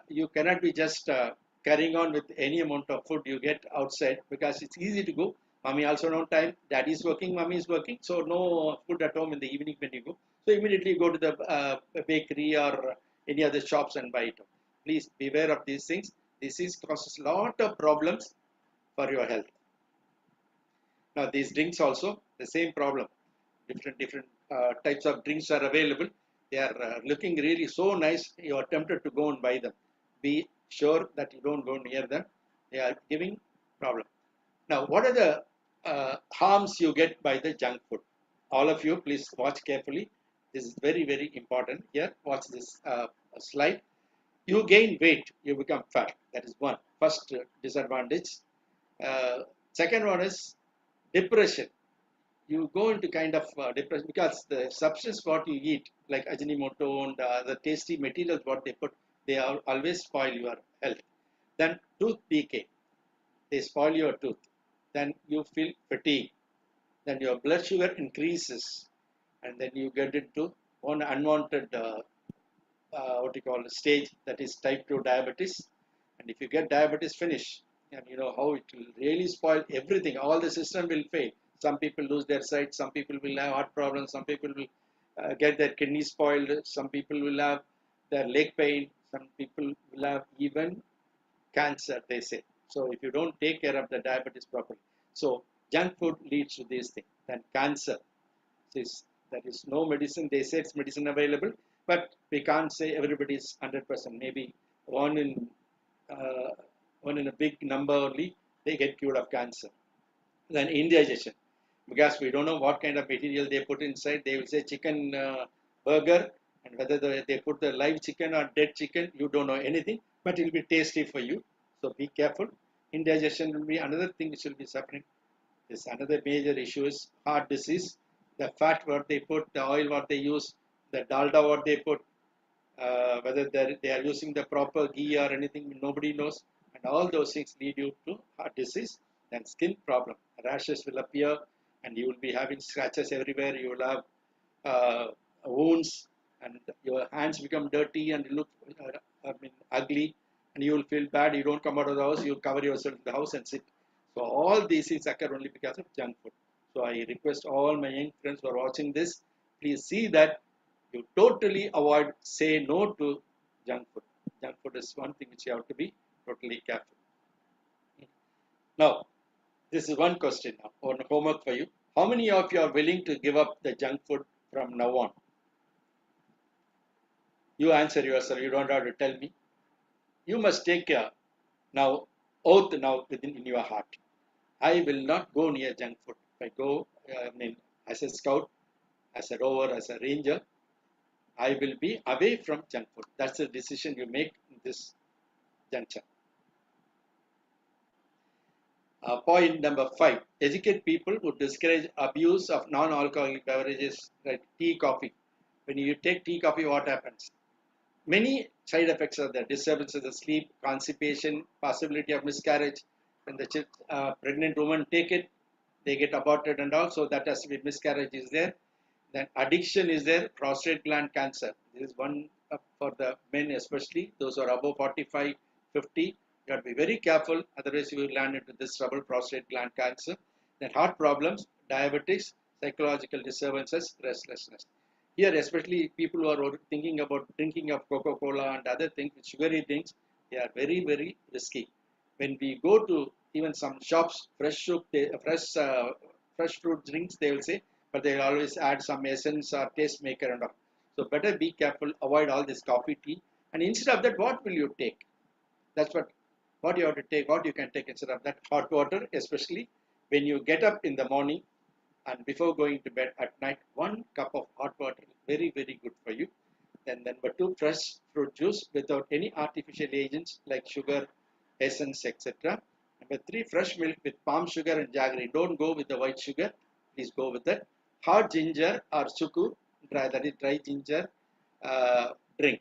You cannot be just carrying on with any amount of food you get outside because it's easy to go. Mommy also no time. Daddy is working, mommy is working. So no food at home in the evening when you go. So immediately go to the bakery or any other shops and buy it. Please beware of these things. This is causes lot of problems for your health. Now these drinks also the same problem. Different types of drinks are available. They are looking really so nice. You are tempted to go and buy them. Be sure that you don't go near them. They are giving problem. Now, what are the harms you get by the junk food? All of you, please watch carefully. This is very important. Here, watch this slide. You gain weight, you become fat. That is one. First disadvantage. Second one is depression. You go into kind of depression because the substance what you eat, like Ajinomoto and the tasty materials what they put, they always spoil your health. Then tooth decay. They spoil your tooth. Then you feel fatigue. Then your blood sugar increases, and then you get into one unwanted what you call stage, that is type 2 diabetes. And if you get diabetes, finish. And you know how it will really spoil everything. All the system will fail. Some people lose their sight. Some people will have heart problems. Some people will get their kidney spoiled. Some people will have their leg pain. Some people will have even cancer, they say. So if you don't take care of the diabetes properly. So junk food leads to these things. Then cancer. There is no medicine. They say it's medicine available, but we can't say everybody is 100%. Maybe one in a big number only they get cured of cancer. Then indigestion, because we don't know what kind of material they put inside. They will say chicken burger, and whether they put the live chicken or dead chicken, you don't know anything, but it will be tasty for you. So be careful. Indigestion will be another thing which will be suffering. This another major issue is heart disease. The fat what they put, the oil what they use, the dalda what they put, whether they are using the proper ghee or anything, nobody knows. And all those things lead you to heart disease. Then skin problem. Rashes will appear, and you will be having scratches everywhere. You will have wounds, and your hands become dirty and look ugly, and you will feel bad. You don't come out of the house. You cover yourself in the house and sit. So all these things occur only because of junk food. So I request all my young friends who are watching this, please see that you totally avoid, say no to junk food. Junk food is one thing which you have to be totally careful. Now, this is one question now, on homework for you. How many of you are willing to give up the junk food from now on? You answer yourself. You don't have to tell me. You must take care now, oath now within in your heart. I will not go near junk food. If I go, as a scout, as a rover, as a ranger, I will be away from junk food. That's the decision you make in this juncture. Point number 5. Educate people who discourage abuse of non-alcoholic beverages like tea, coffee. When you take tea, coffee, what happens? Many side effects are there. Disturbances of sleep, constipation, possibility of miscarriage. When the pregnant woman take it, they get aborted and all. So that has to be miscarriage is there. Then addiction is there. Prostate gland cancer. This is one for the men, especially those who are above 45, 50. You have to be very careful. Otherwise, you will land into this trouble, prostate gland cancer. Then heart problems, diabetes, psychological disturbances, restlessness. Here, especially people who are thinking about drinking of Coca-Cola and other things, sugary things, they are very risky. When we go to even some shops, fresh fruit drinks, they will say, but they will always add some essence or taste maker and all. So better be careful, avoid all this coffee, tea. And instead of that, what will you take? That's what you have to take, what you can take instead of that. Hot water, especially when you get up in the morning and before going to bed at night, 1 cup of hot water, very good for you. Then number 2, fresh fruit juice without any artificial agents like sugar, essence, etc. Number 3, fresh milk with palm sugar and jaggery. Don't go with the white sugar. Please go with that. Hard ginger or suku, that is dry ginger drink.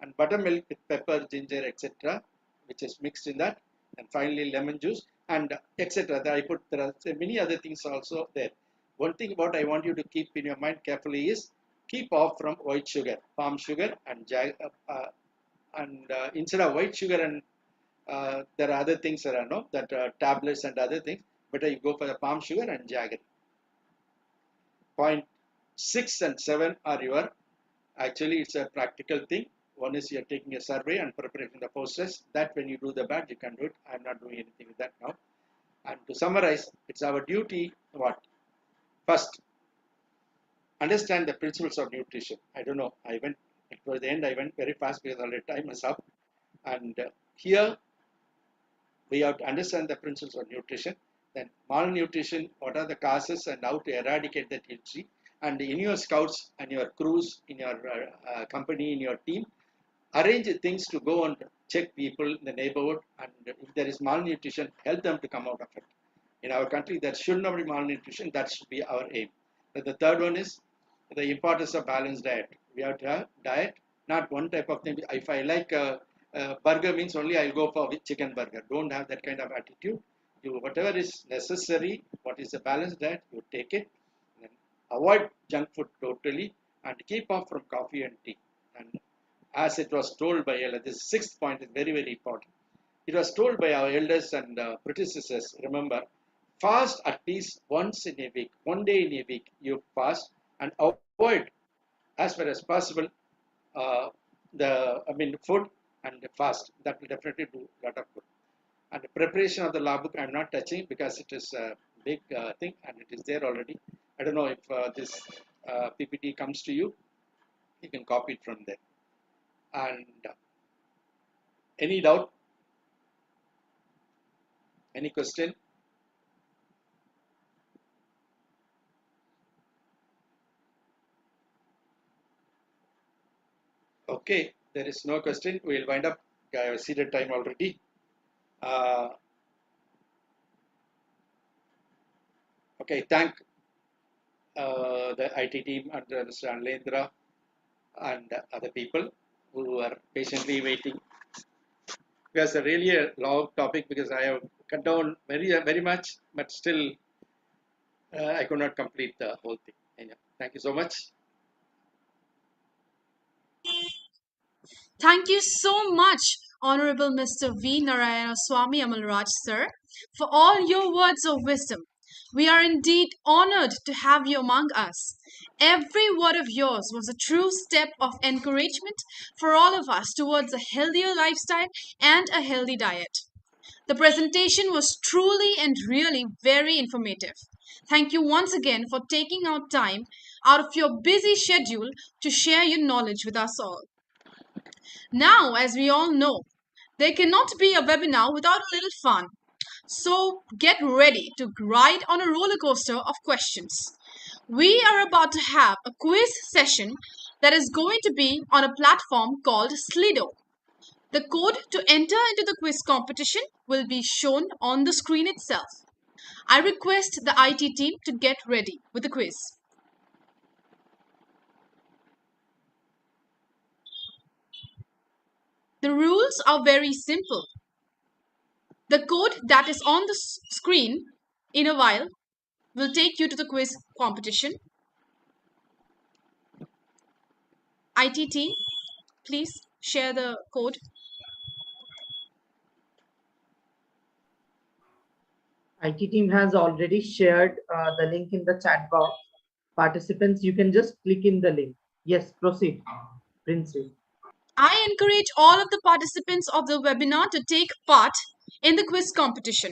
And buttermilk with pepper, ginger, etc., which is mixed in that. And finally, lemon juice and etc. There are many other things also there. One thing what I want you to keep in your mind carefully is keep off from white sugar, palm sugar, and instead of white sugar and there are other things that tablets and other things. better you go for the palm sugar and jaggery. Point 6 and 7 are your, actually it's a practical thing. One is you're taking a survey and preparing the posters. That when you do the batch, you can do it. I'm not doing anything with that now. And to summarize, it's our duty, what? First, understand the principles of nutrition. I don't know, towards the end, I went very fast because already time is up. And here, we have to understand the principles of nutrition. Then malnutrition, what are the causes and how to eradicate that you'll see. And in your scouts and your crews, in your company, in your team, arrange things to go and check people in the neighborhood, and if there is malnutrition, help them to come out of it. In our country, there should not be malnutrition. That should be our aim. But the third one is the importance of balanced diet. We have to have diet, not one type of thing. If I like a burger means only I'll go for chicken burger. Don't have that kind of attitude. You, whatever is necessary, what is a balanced diet, you take it. And avoid junk food totally and keep off from coffee and tea. And as it was told by this sixth point is very, very important. It was told by our elders and predecessors, remember, fast at least once in a week, one day in a week, you fast and avoid as far as possible food and fast. That will definitely do a lot of good. And the preparation of the law book, I'm not touching because it is a big thing and it is there already. I don't know if this PPT comes to you, you can copy it from there. And any doubt? Any question? Okay, there is no question. We'll wind up. I have exceeded time already. Okay, thank the IT team under Mr. Anlendra and other people who are patiently waiting. Because it's really a long topic because I have cut down very much, but still I could not complete the whole thing. Anyway, thank you so much. Thank you so much, Honorable Mr. V. Narayana Swami Amalraj, sir, for all your words of wisdom. We are indeed honored to have you among us. Every word of yours was a true step of encouragement for all of us towards a healthier lifestyle and a healthy diet. The presentation was truly and really very informative. Thank you once again for taking out time out of your busy schedule to share your knowledge with us all. Now, as we all know, there cannot be a webinar without a little fun. So get ready to ride on a roller coaster of questions. We are about to have a quiz session that is going to be on a platform called Slido. The code to enter into the quiz competition will be shown on the screen itself. I request the IT team to get ready with the quiz. The rules are very simple. The code that is on the screen in a while will take you to the quiz competition. IT team, please share the code. IT team has already shared the link in the chat box. Participants, you can just click in the link. Yes, proceed, Princey. I encourage all of the participants of the webinar to take part in the quiz competition.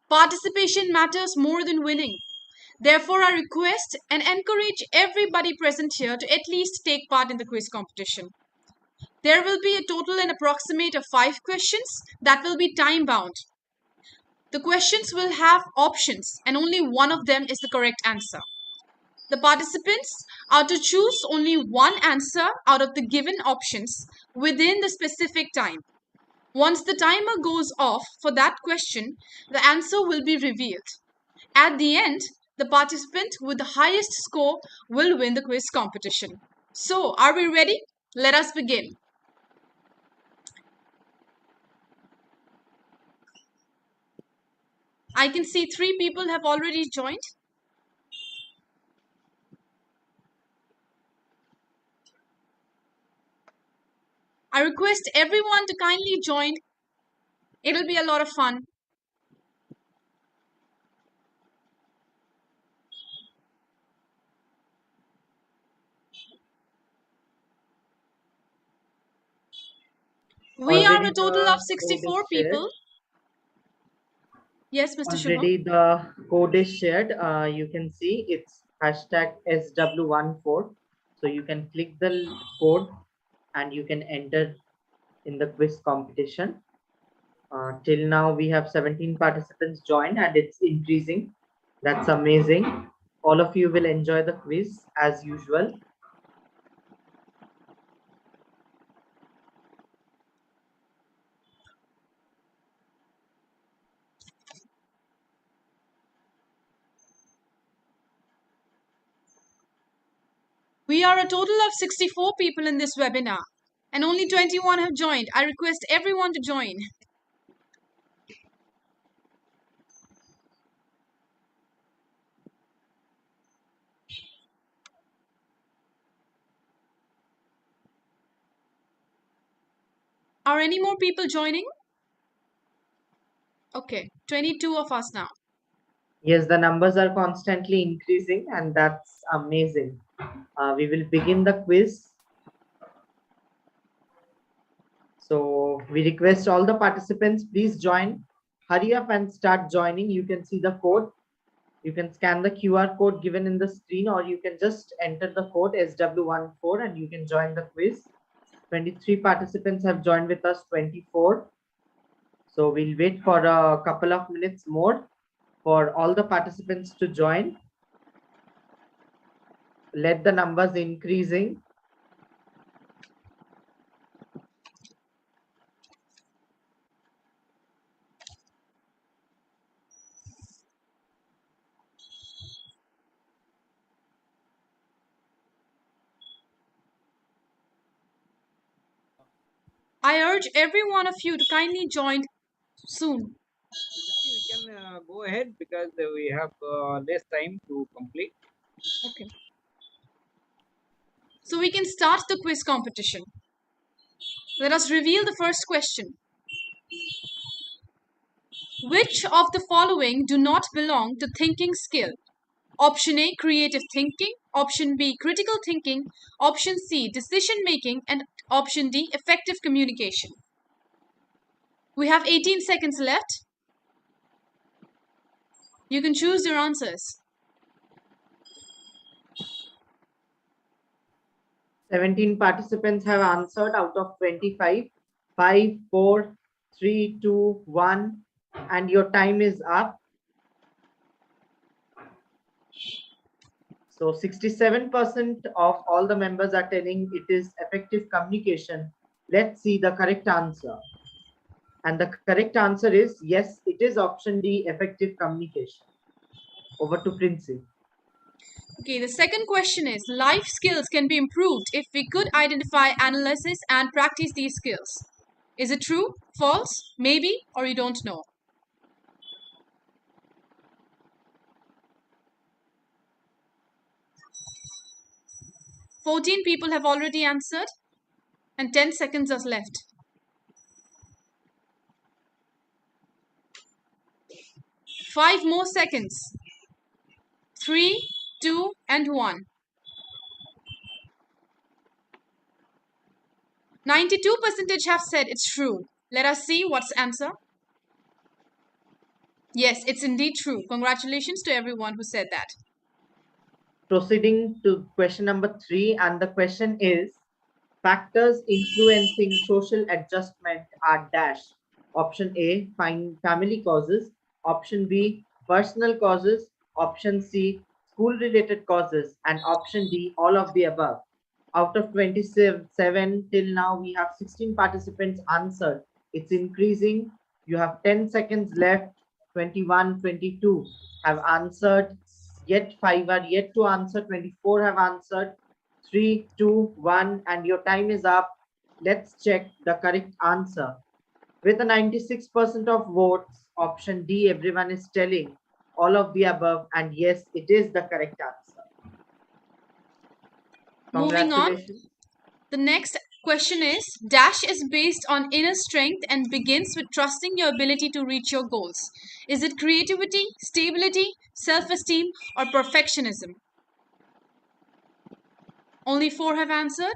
Participation matters more than winning. Therefore, I request and encourage everybody present here to at least take part in the quiz competition. There will be a total and approximate of 5 questions that will be time bound. The questions will have options and only one of them is the correct answer. The participants are to choose only one answer out of the given options within the specific time. Once the timer goes off for that question, the answer will be revealed. At the end, the participant with the highest score will win the quiz competition. So, are we ready? Let us begin. I can see 3 people have already joined. I request everyone to kindly join. It'll be a lot of fun. We are a Already total the of code 64 is shared. people. Yes, Mr. Shubham. Already the code is shared. You can see it's hashtag SW14. So you can click the code and you can enter in the quiz competition. Till now, we have 17 participants joined and it's increasing. That's amazing. All of you will enjoy the quiz as usual. We are a total of 64 people in this webinar and only 21 have joined. I request everyone to join. Are any more people joining? Okay, 22 of us now. Yes, the numbers are constantly increasing and that's amazing. We will begin the quiz. So we request all the participants, please join. Hurry up and start joining. You can see the code. You can scan the QR code given in the screen, or you can just enter the code SW14 and you can join the quiz. 23 participants have joined with us, 24. So we'll wait for a couple of minutes more for all the participants to join. Let the numbers increasing. I urge every one of you to kindly join soon. We can go ahead because we have less time to complete. Okay. So we can start the quiz competition. Let us reveal the first question. Which of the following do not belong to thinking skill? Option A, creative thinking. Option B, critical thinking. Option C, decision making. And option D, effective communication. We have 18 seconds left. You can choose your answers. 17 participants have answered out of 25. 5, 4, 3, 2, 1, and your time is up. So 67% of all the members are telling it is effective communication. Let's see the correct answer. And the correct answer is yes, it is option D, effective communication. Over to Princey. Okay, the second question is life skills can be improved if we could identify, analysis, and practice these skills. Is it true, false, maybe, or you don't know? "14 people have already answered, and 10 seconds are left. 5 more seconds. 3, 2, and 1. 92% have said it's true. Let us see what's answer. Yes, it's indeed true. Congratulations to everyone who said that. Proceeding to question number 3, and the question is factors influencing social adjustment are dash. Option A, family causes. Option B, personal causes. Option C, school related causes. And option D, all of the above. Out of 27 till now, we have 16 participants answered. It's increasing. You have 10 seconds left. 21, 22 have answered. Yet 5 are yet to answer. 24 have answered. 3, 2, 1, and your time is up. Let's check the correct answer. With a 96% of votes, option D, everyone is telling all of the above, and yes, it is the correct answer. Moving on. The next question is dash is based on inner strength and begins with trusting your ability to reach your goals. Is it creativity, stability, self-esteem, or perfectionism? Only 4 have answered.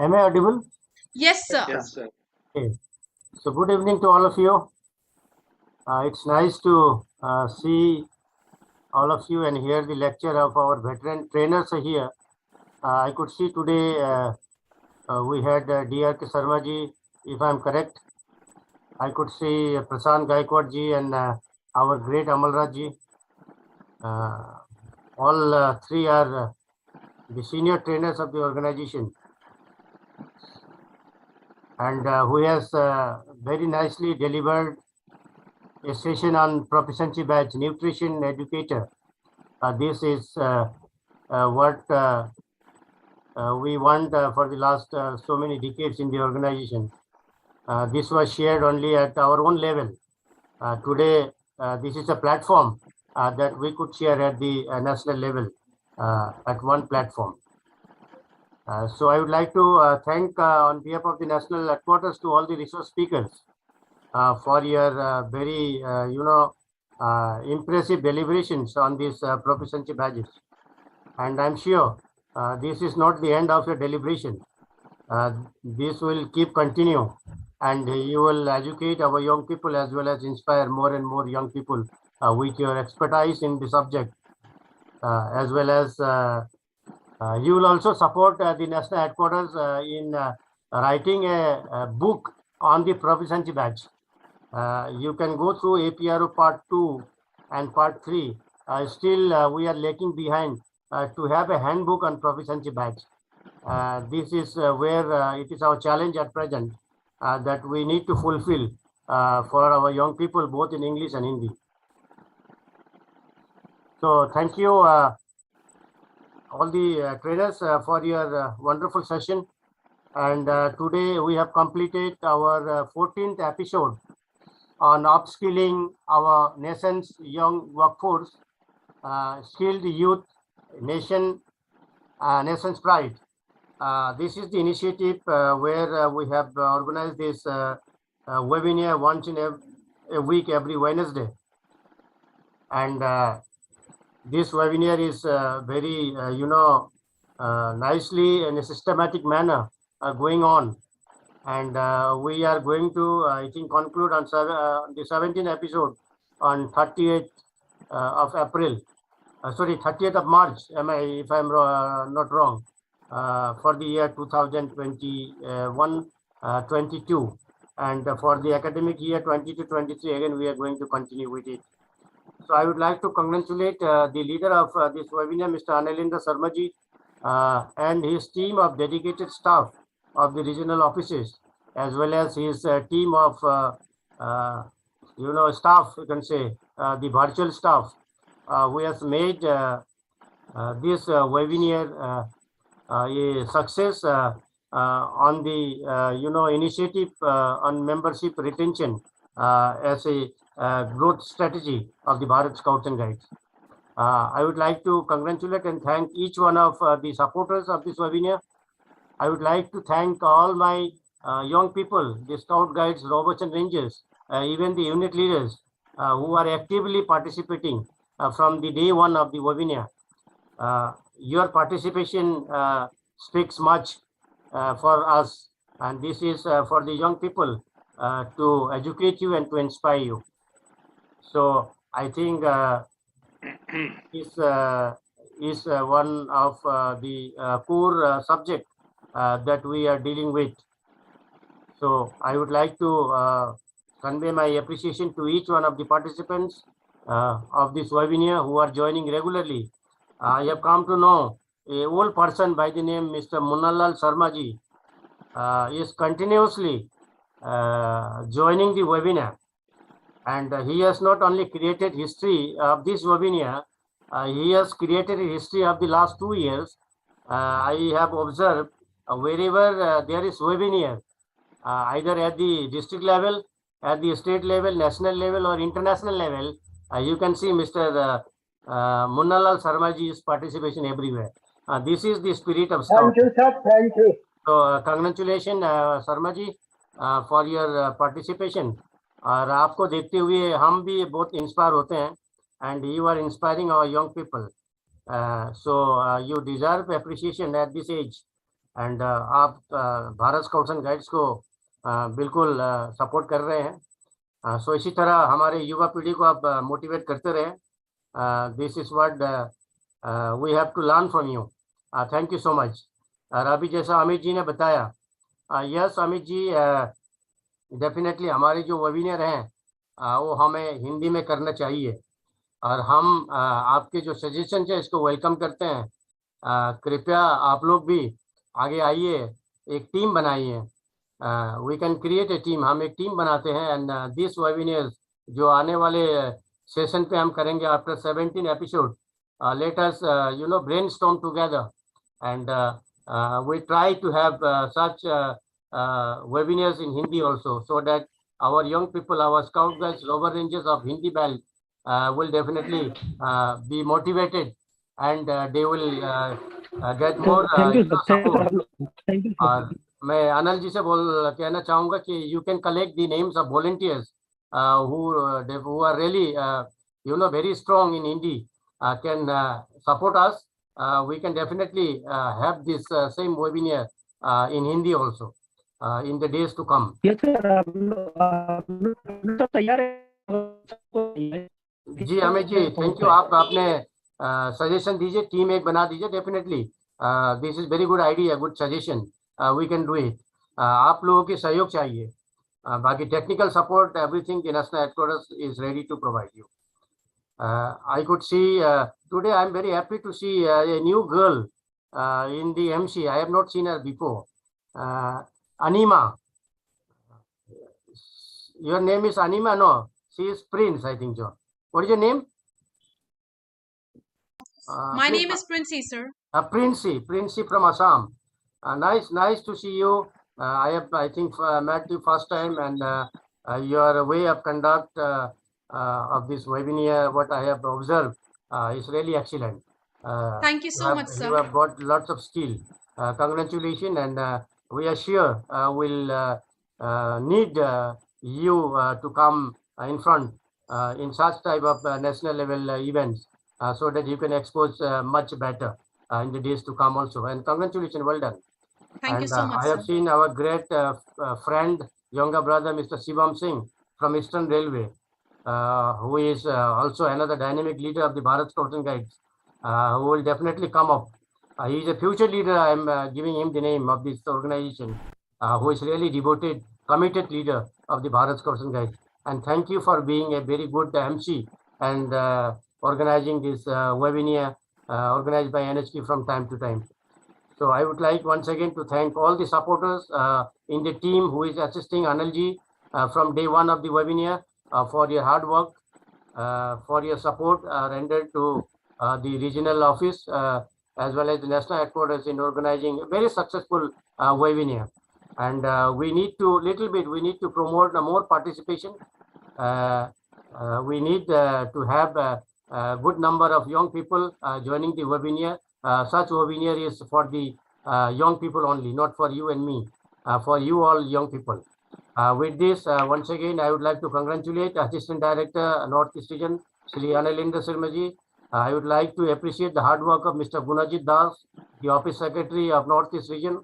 Am I audible? Yes, sir. Yes, sir. Okay. So good evening to all of you. It's nice to see all of you and hear the lecture of our veteran trainers here. I could see today we had D.R.K. Sharma ji, if I'm correct. I could see Prasant Gaikwad ji and our great Amalraj ji. All three are the senior trainers of the organization, and who has very nicely delivered a session on Proficiency batch, Nutrition Educator. This is what we want for the last so many decades in the organization. This was shared only at our own level. Today, this is a platform that we could share at the national level at one platform. So I would like to thank on behalf of the national headquarters to all the resource speakers for your very, impressive deliberations on these proficiency badges. And I'm sure this is not the end of your deliberation. This will keep continue, and you will educate our young people as well as inspire more and more young people with your expertise in the subject, as well as you will also support the national headquarters in writing a book on the proficiency badge. You can go through APRO part 2 and part 3. Still, we are lagging behind to have a handbook on proficiency badge. This is where it is our challenge at present that we need to fulfill for our young people, both in English and Hindi. So thank you all the trainers for your wonderful session. And today we have completed our 14th episode on upskilling our nation's young workforce, skilled youth, nation's pride. This is the initiative where we have organized this webinar once in a week, every Wednesday. And this webinar is very, nicely in a systematic manner going on. And we are going to, I think, conclude on the 17th episode on 30th of April. 30th of March, if I'm not wrong, for the year 2021-22. And for the academic year 22-23, again, we are going to continue with it. So I would like to congratulate the leader of this webinar, Mr. Analendra Sharma ji, and his team of dedicated staff of the regional offices, as well as his team of, staff, you can say, the virtual staff, who has made this webinar a success on the, initiative on membership retention as a growth strategy of the Bharat Scouts and Guides. I would like to congratulate and thank each one of the supporters of this webinar. I would like to thank all my young people, the Scout Guides, Robots and Rangers, even the unit leaders who are actively participating from the day one of the webinar. Your participation speaks much for us, and this is for the young people to educate you and to inspire you. So I think this is one of the core subject that we are dealing with. So I would like to convey my appreciation to each one of the participants of this webinar who are joining regularly. I have come to know a old person by the name Mr. Munalal Sharma ji is continuously joining the webinar, and he has not only created history of this webinar, he has created a history of the last 2 years. I have observed wherever there is webinar, either at the district level, at the state level, national level, or international level, you can see Mr. Munnalal Sharma ji's participation everywhere. This is the spirit of Scout. Thank you, sir. Thank you. So congratulations, Sharma ji, for your participation. और आपको देखते हुए हम भी बहुत inspire होते हैं, and you are inspiring our young people. So you deserve appreciation at this age. And आप भारत स्काउट्स एंड गाइड्स को बिल्कुल सपोर्ट कर रहे हैं। सो इसी तरह हमारे युवा पीढ़ी को आप मोटिवेट करते रहें। This is what we have to learn from you. Thank you so much. और अभी जैसा अमित जी ने बताया, यस अमित जी, डेफिनेटली हमारे जो वेबिनार हैं वो हमें हिंदी में करना चाहिए, और हम आपके जो सजेशन है इसको वेलकम करते हैं। कृपया आप लोग भी आगे आइए, एक टीम बनाइए। We can create a team, हम एक टीम बनाते हैं। एंड दिस वेबिनार जो आने वाले सेशन पे हम करेंगे after 17 episode, let us brainstorm together and we try to have such webinars in Hindi also, so that our young people, our scout guides, lower ranges of Hindi belt will definitely be motivated, and they will get more thank you sir, support. Thank you और sir. मैं अनिल जी से कहना चाहूँगा कि you can collect the names of volunteers who are really very strong in Hindi, can support us. We can definitely have this same webinar in Hindi also in the days to come. Yes sir, आप लोग सब तैयार है? जी Amit ji, thank you. आप अपने suggestion दीजिए, team एक बना दीजिए। Definitely this is very good idea, good suggestion, we can do it. आप लोगों की सहयोग चाहिए। बाकी technical support, everything the national headquarters is ready to provide you. I could see today, I'm very happy to see a new girl in the MC. I have not seen her before. Anima. Your name is Anima? No, she is Prince, I think so. What is your name? My name is Princey, sir. Princey from Assam. Nice to see you. I think met you first time, and your way of conduct of this webinar, what I have observed, is really excellent. Thank you so much, sir. You have got lots of skill. Congratulations, and we are sure we'll need you to come in front in such type of national level events, so that you can expose much better in the days to come also. And congratulations, well done. Thank you so much, I have sir. seen our great friend, younger brother, Mr. Shivam Singh from Eastern Railway, who is also another dynamic leader of the Bharat Scouts and Guides, who will definitely come up. He is a future leader. I am giving him the name of this organization, who is really devoted, committed leader of the Bharat Scouts and Guides. And thank you for being a very good MC and organizing this webinar organized by NHK from time to time. So I would like once again to thank all the supporters in the team who is assisting Anilji from day one of the webinar for your hard work, for your support rendered to the regional office as well as the national headquarters in organizing a very successful webinar. And we need to promote more participation. We need to have a good number of young people joining the webinar. Such webinar is for the young people only, not for you and me, for you all young people. With this, once again, I would like to congratulate Assistant Director, Northeast Region, Shri Anilendra Sharmaji. I would like to appreciate the hard work of Mr. Gunajit Das, the Office Secretary of Northeast Region,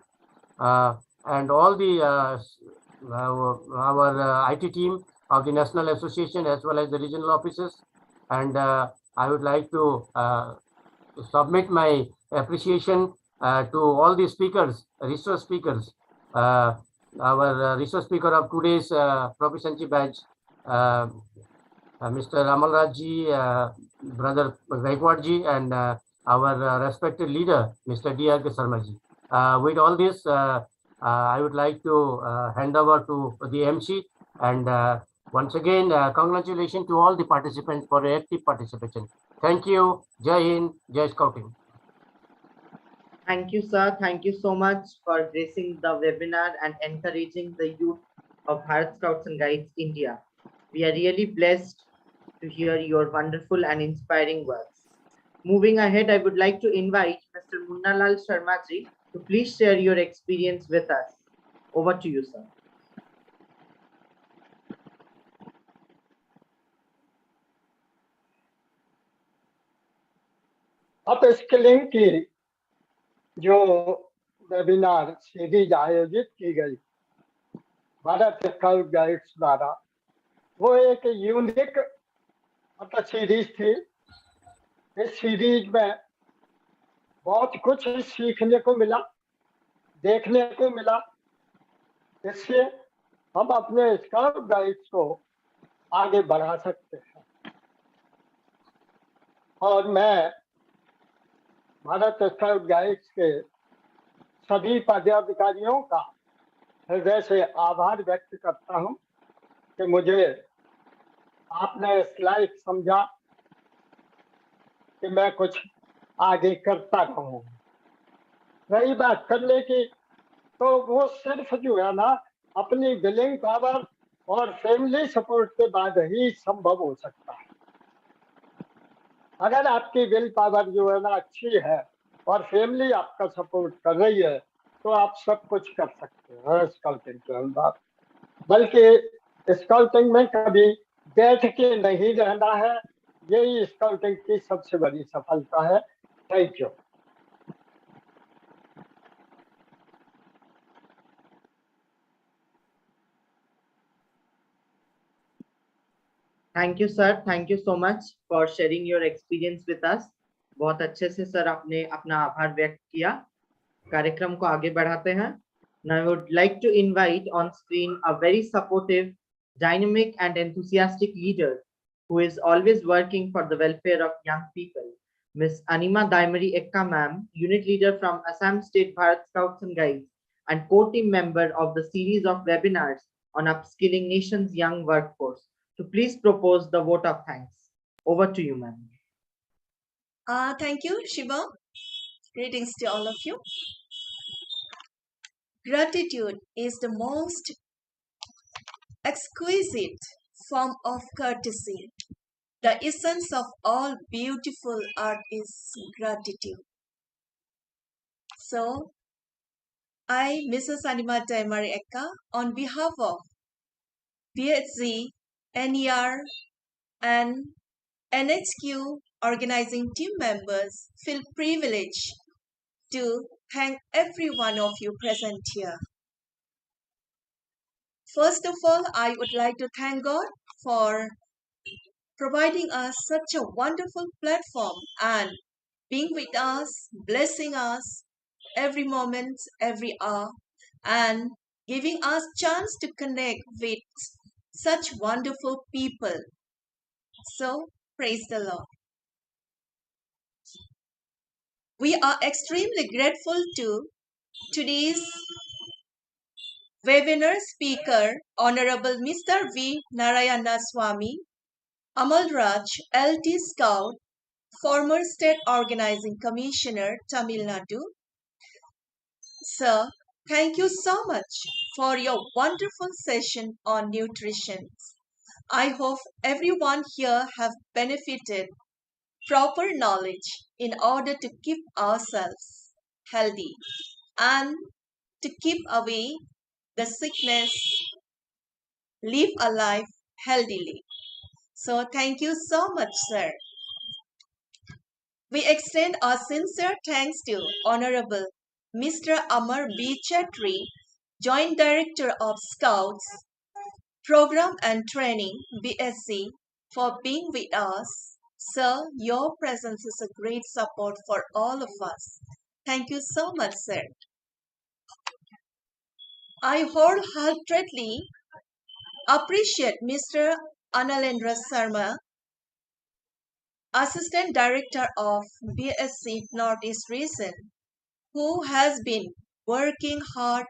and all the our IT team of the National Association as well as the regional offices. And I would like to submit my appreciation to all the speakers, resource speakers. Our resource speaker of today's Proficiency batch, Mr. Amalrajji, Brother Gaikwad ji, and our respected leader, Mr. D.R.K. Sharma-ji. With all this, I would like to hand over to the MC, and once again, congratulations to all the participants for active participation. Thank you. Jai Hind, Jai Scouting. Thank you, sir. Thank you so much for gracing the webinar and encouraging the youth of Bharat Scouts and Guides India. We are really blessed to hear your wonderful and inspiring words. Moving ahead, I would like to invite Mr. Munnalal Sharma ji to please share your experience with us. Over to you, sir. Up skilling की जो webinar series आयोजित की गई Bharat scout guides द्वारा। वो एक unique series थी। इस सीरीज में बहुत कुछ सीखने को मिला, देखने को मिला। इससे हम अपने स्काउट गाइड्स को आगे बढ़ा सकते हैं। और मैं भारत स्काउट गाइड्स के सभी पदाधिकारियों का हृदय से आभार व्यक्त करता हूं कि मुझे आपने इस लायक समझा कि मैं कुछ आगे करता रहूं। रही बात करने की, तो वो सिर्फ जो है ना, अपनी विलिंग पावर और फैमिली सपोर्ट के बाद ही संभव हो सकता है। अगर आपकी विल पावर जो है ना अच्छी है और फैमिली आपका सपोर्ट कर रही है, तो आप सब कुछ कर सकते हैं स्काउटिंग के अंदर। बल्कि स्काउटिंग में कभी बैठ के नहीं रहना है, यही स्काउटिंग की सबसे बड़ी सफलता है। Thank you. Thank you sir, thank you so much for sharing your experience with us. बहुत अच्छे से सर आपने अपना आभार व्यक्त किया। कार्यक्रम को आगे बढ़ाते हैं। Now I would like to invite on screen a very supportive, dynamic and enthusiastic leader who is always working for the welfare of young people. Miss Anima Daimari Ekka ma'am, unit leader from Assam State Bharat Scouts and Guides and co-team member of the series of webinars on upskilling nation's young workforce, to please propose the vote of thanks. Over to you, ma'am. Thank you, Shiva. Greetings to all of you. Gratitude is the most exquisite form of courtesy. The essence of all beautiful art is gratitude. So, I, Mrs. Anima Daimari Ekka, on behalf of BHC, NER, and NHQ organizing team members, feel privileged to thank every one of you present here. First of all, I would like to thank God for providing us such a wonderful platform and being with us, blessing us every moment, every hour, and giving us chance to connect with such wonderful people. So, praise the Lord. We are extremely grateful to today's webinar speaker, Honorable Mr. V. Narayana Swami, Amal Raj, LT Scout, former State Organizing Commissioner, Tamil Nadu. Sir, thank you so much for your wonderful session on nutrition. I hope everyone here have benefited proper knowledge in order to keep ourselves healthy and to keep away the sickness, live a life healthily. So thank you so much, sir. We extend our sincere thanks to Honorable Mr. Amar B. Chatri, Joint Director of Scouts, Program and Training, BSc, for being with us. Sir, your presence is a great support for all of us. Thank you so much, sir. I wholeheartedly appreciate Mr. Analendra Sarma, Assistant Director of BSc Northeast Region, who has been working hard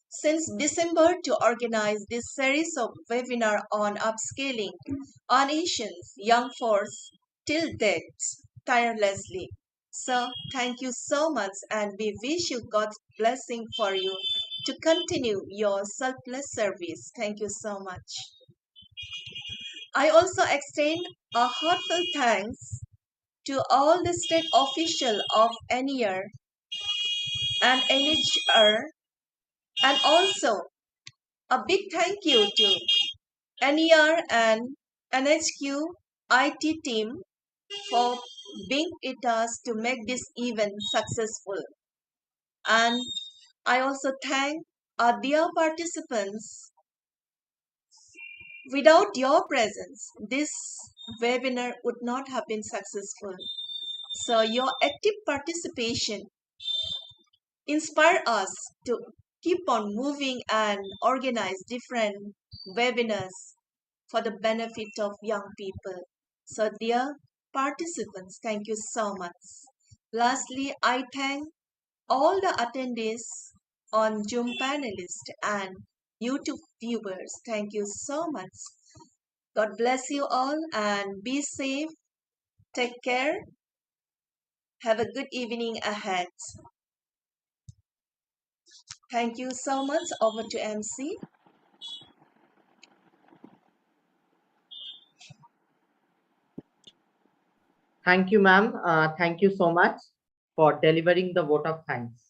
since December to organize this series of webinars on upscaling our nation's young force till date tirelessly. So thank you so much, and we wish you God's blessing for you to continue your selfless service. Thank you so much. I also extend a heartfelt thanks to all the state officials of NER and NHR, and also a big thank you to NER and NHQ IT team for being with us to make this event successful. And I also thank our dear participants. Without your presence, this webinar would not have been successful. So your active participation inspire us to keep on moving and organize different webinars for the benefit of young people. So dear participants, thank you so much. Lastly, I thank all the attendees on Zoom panelists and YouTube viewers. Thank you so much. God bless you all and be safe. Take care. Have a good evening ahead. Thank you so much. Over to MC. Thank you, ma'am. Thank you so much for delivering the vote of thanks.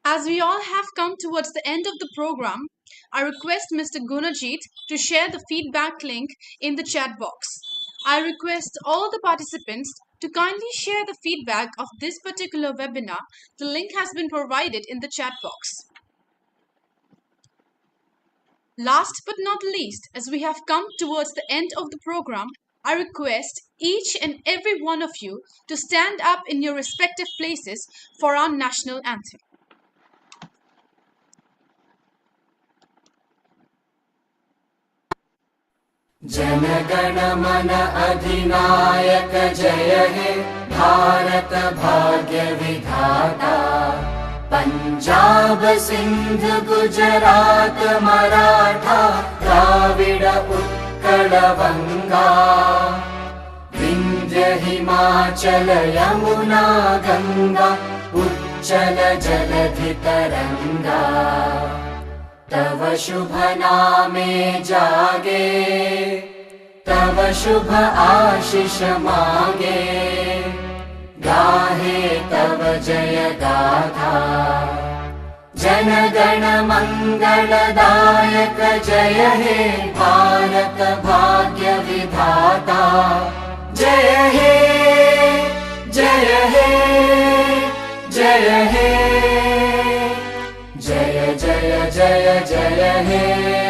As we all have come towards the end of the program, I request Mr. Gunajit to share the feedback link in the chat box. I request all the participants to kindly share the feedback of this particular webinar. The link has been provided in the chat box. Last but not least, as we have come towards the end of the program, I request each and every one of you to stand up in your respective places for our national anthem. जनगण मन अधिनायक जय हे भारत भाग्य विधाता पंजाब सिंध गुजरात मराठा द्राविड उत्कल बंगा विंध्य हिमाचल यमुना गंगा उच्चल जलधि तरंगा तव शुभ नामे जागे तव शुभ आशीष मांगे गाहे तव जय गाथा जन गण मंगलदायक जय हे भारत भाग्य विधाता जय हे जय हे जय हे जय जय जय जय हे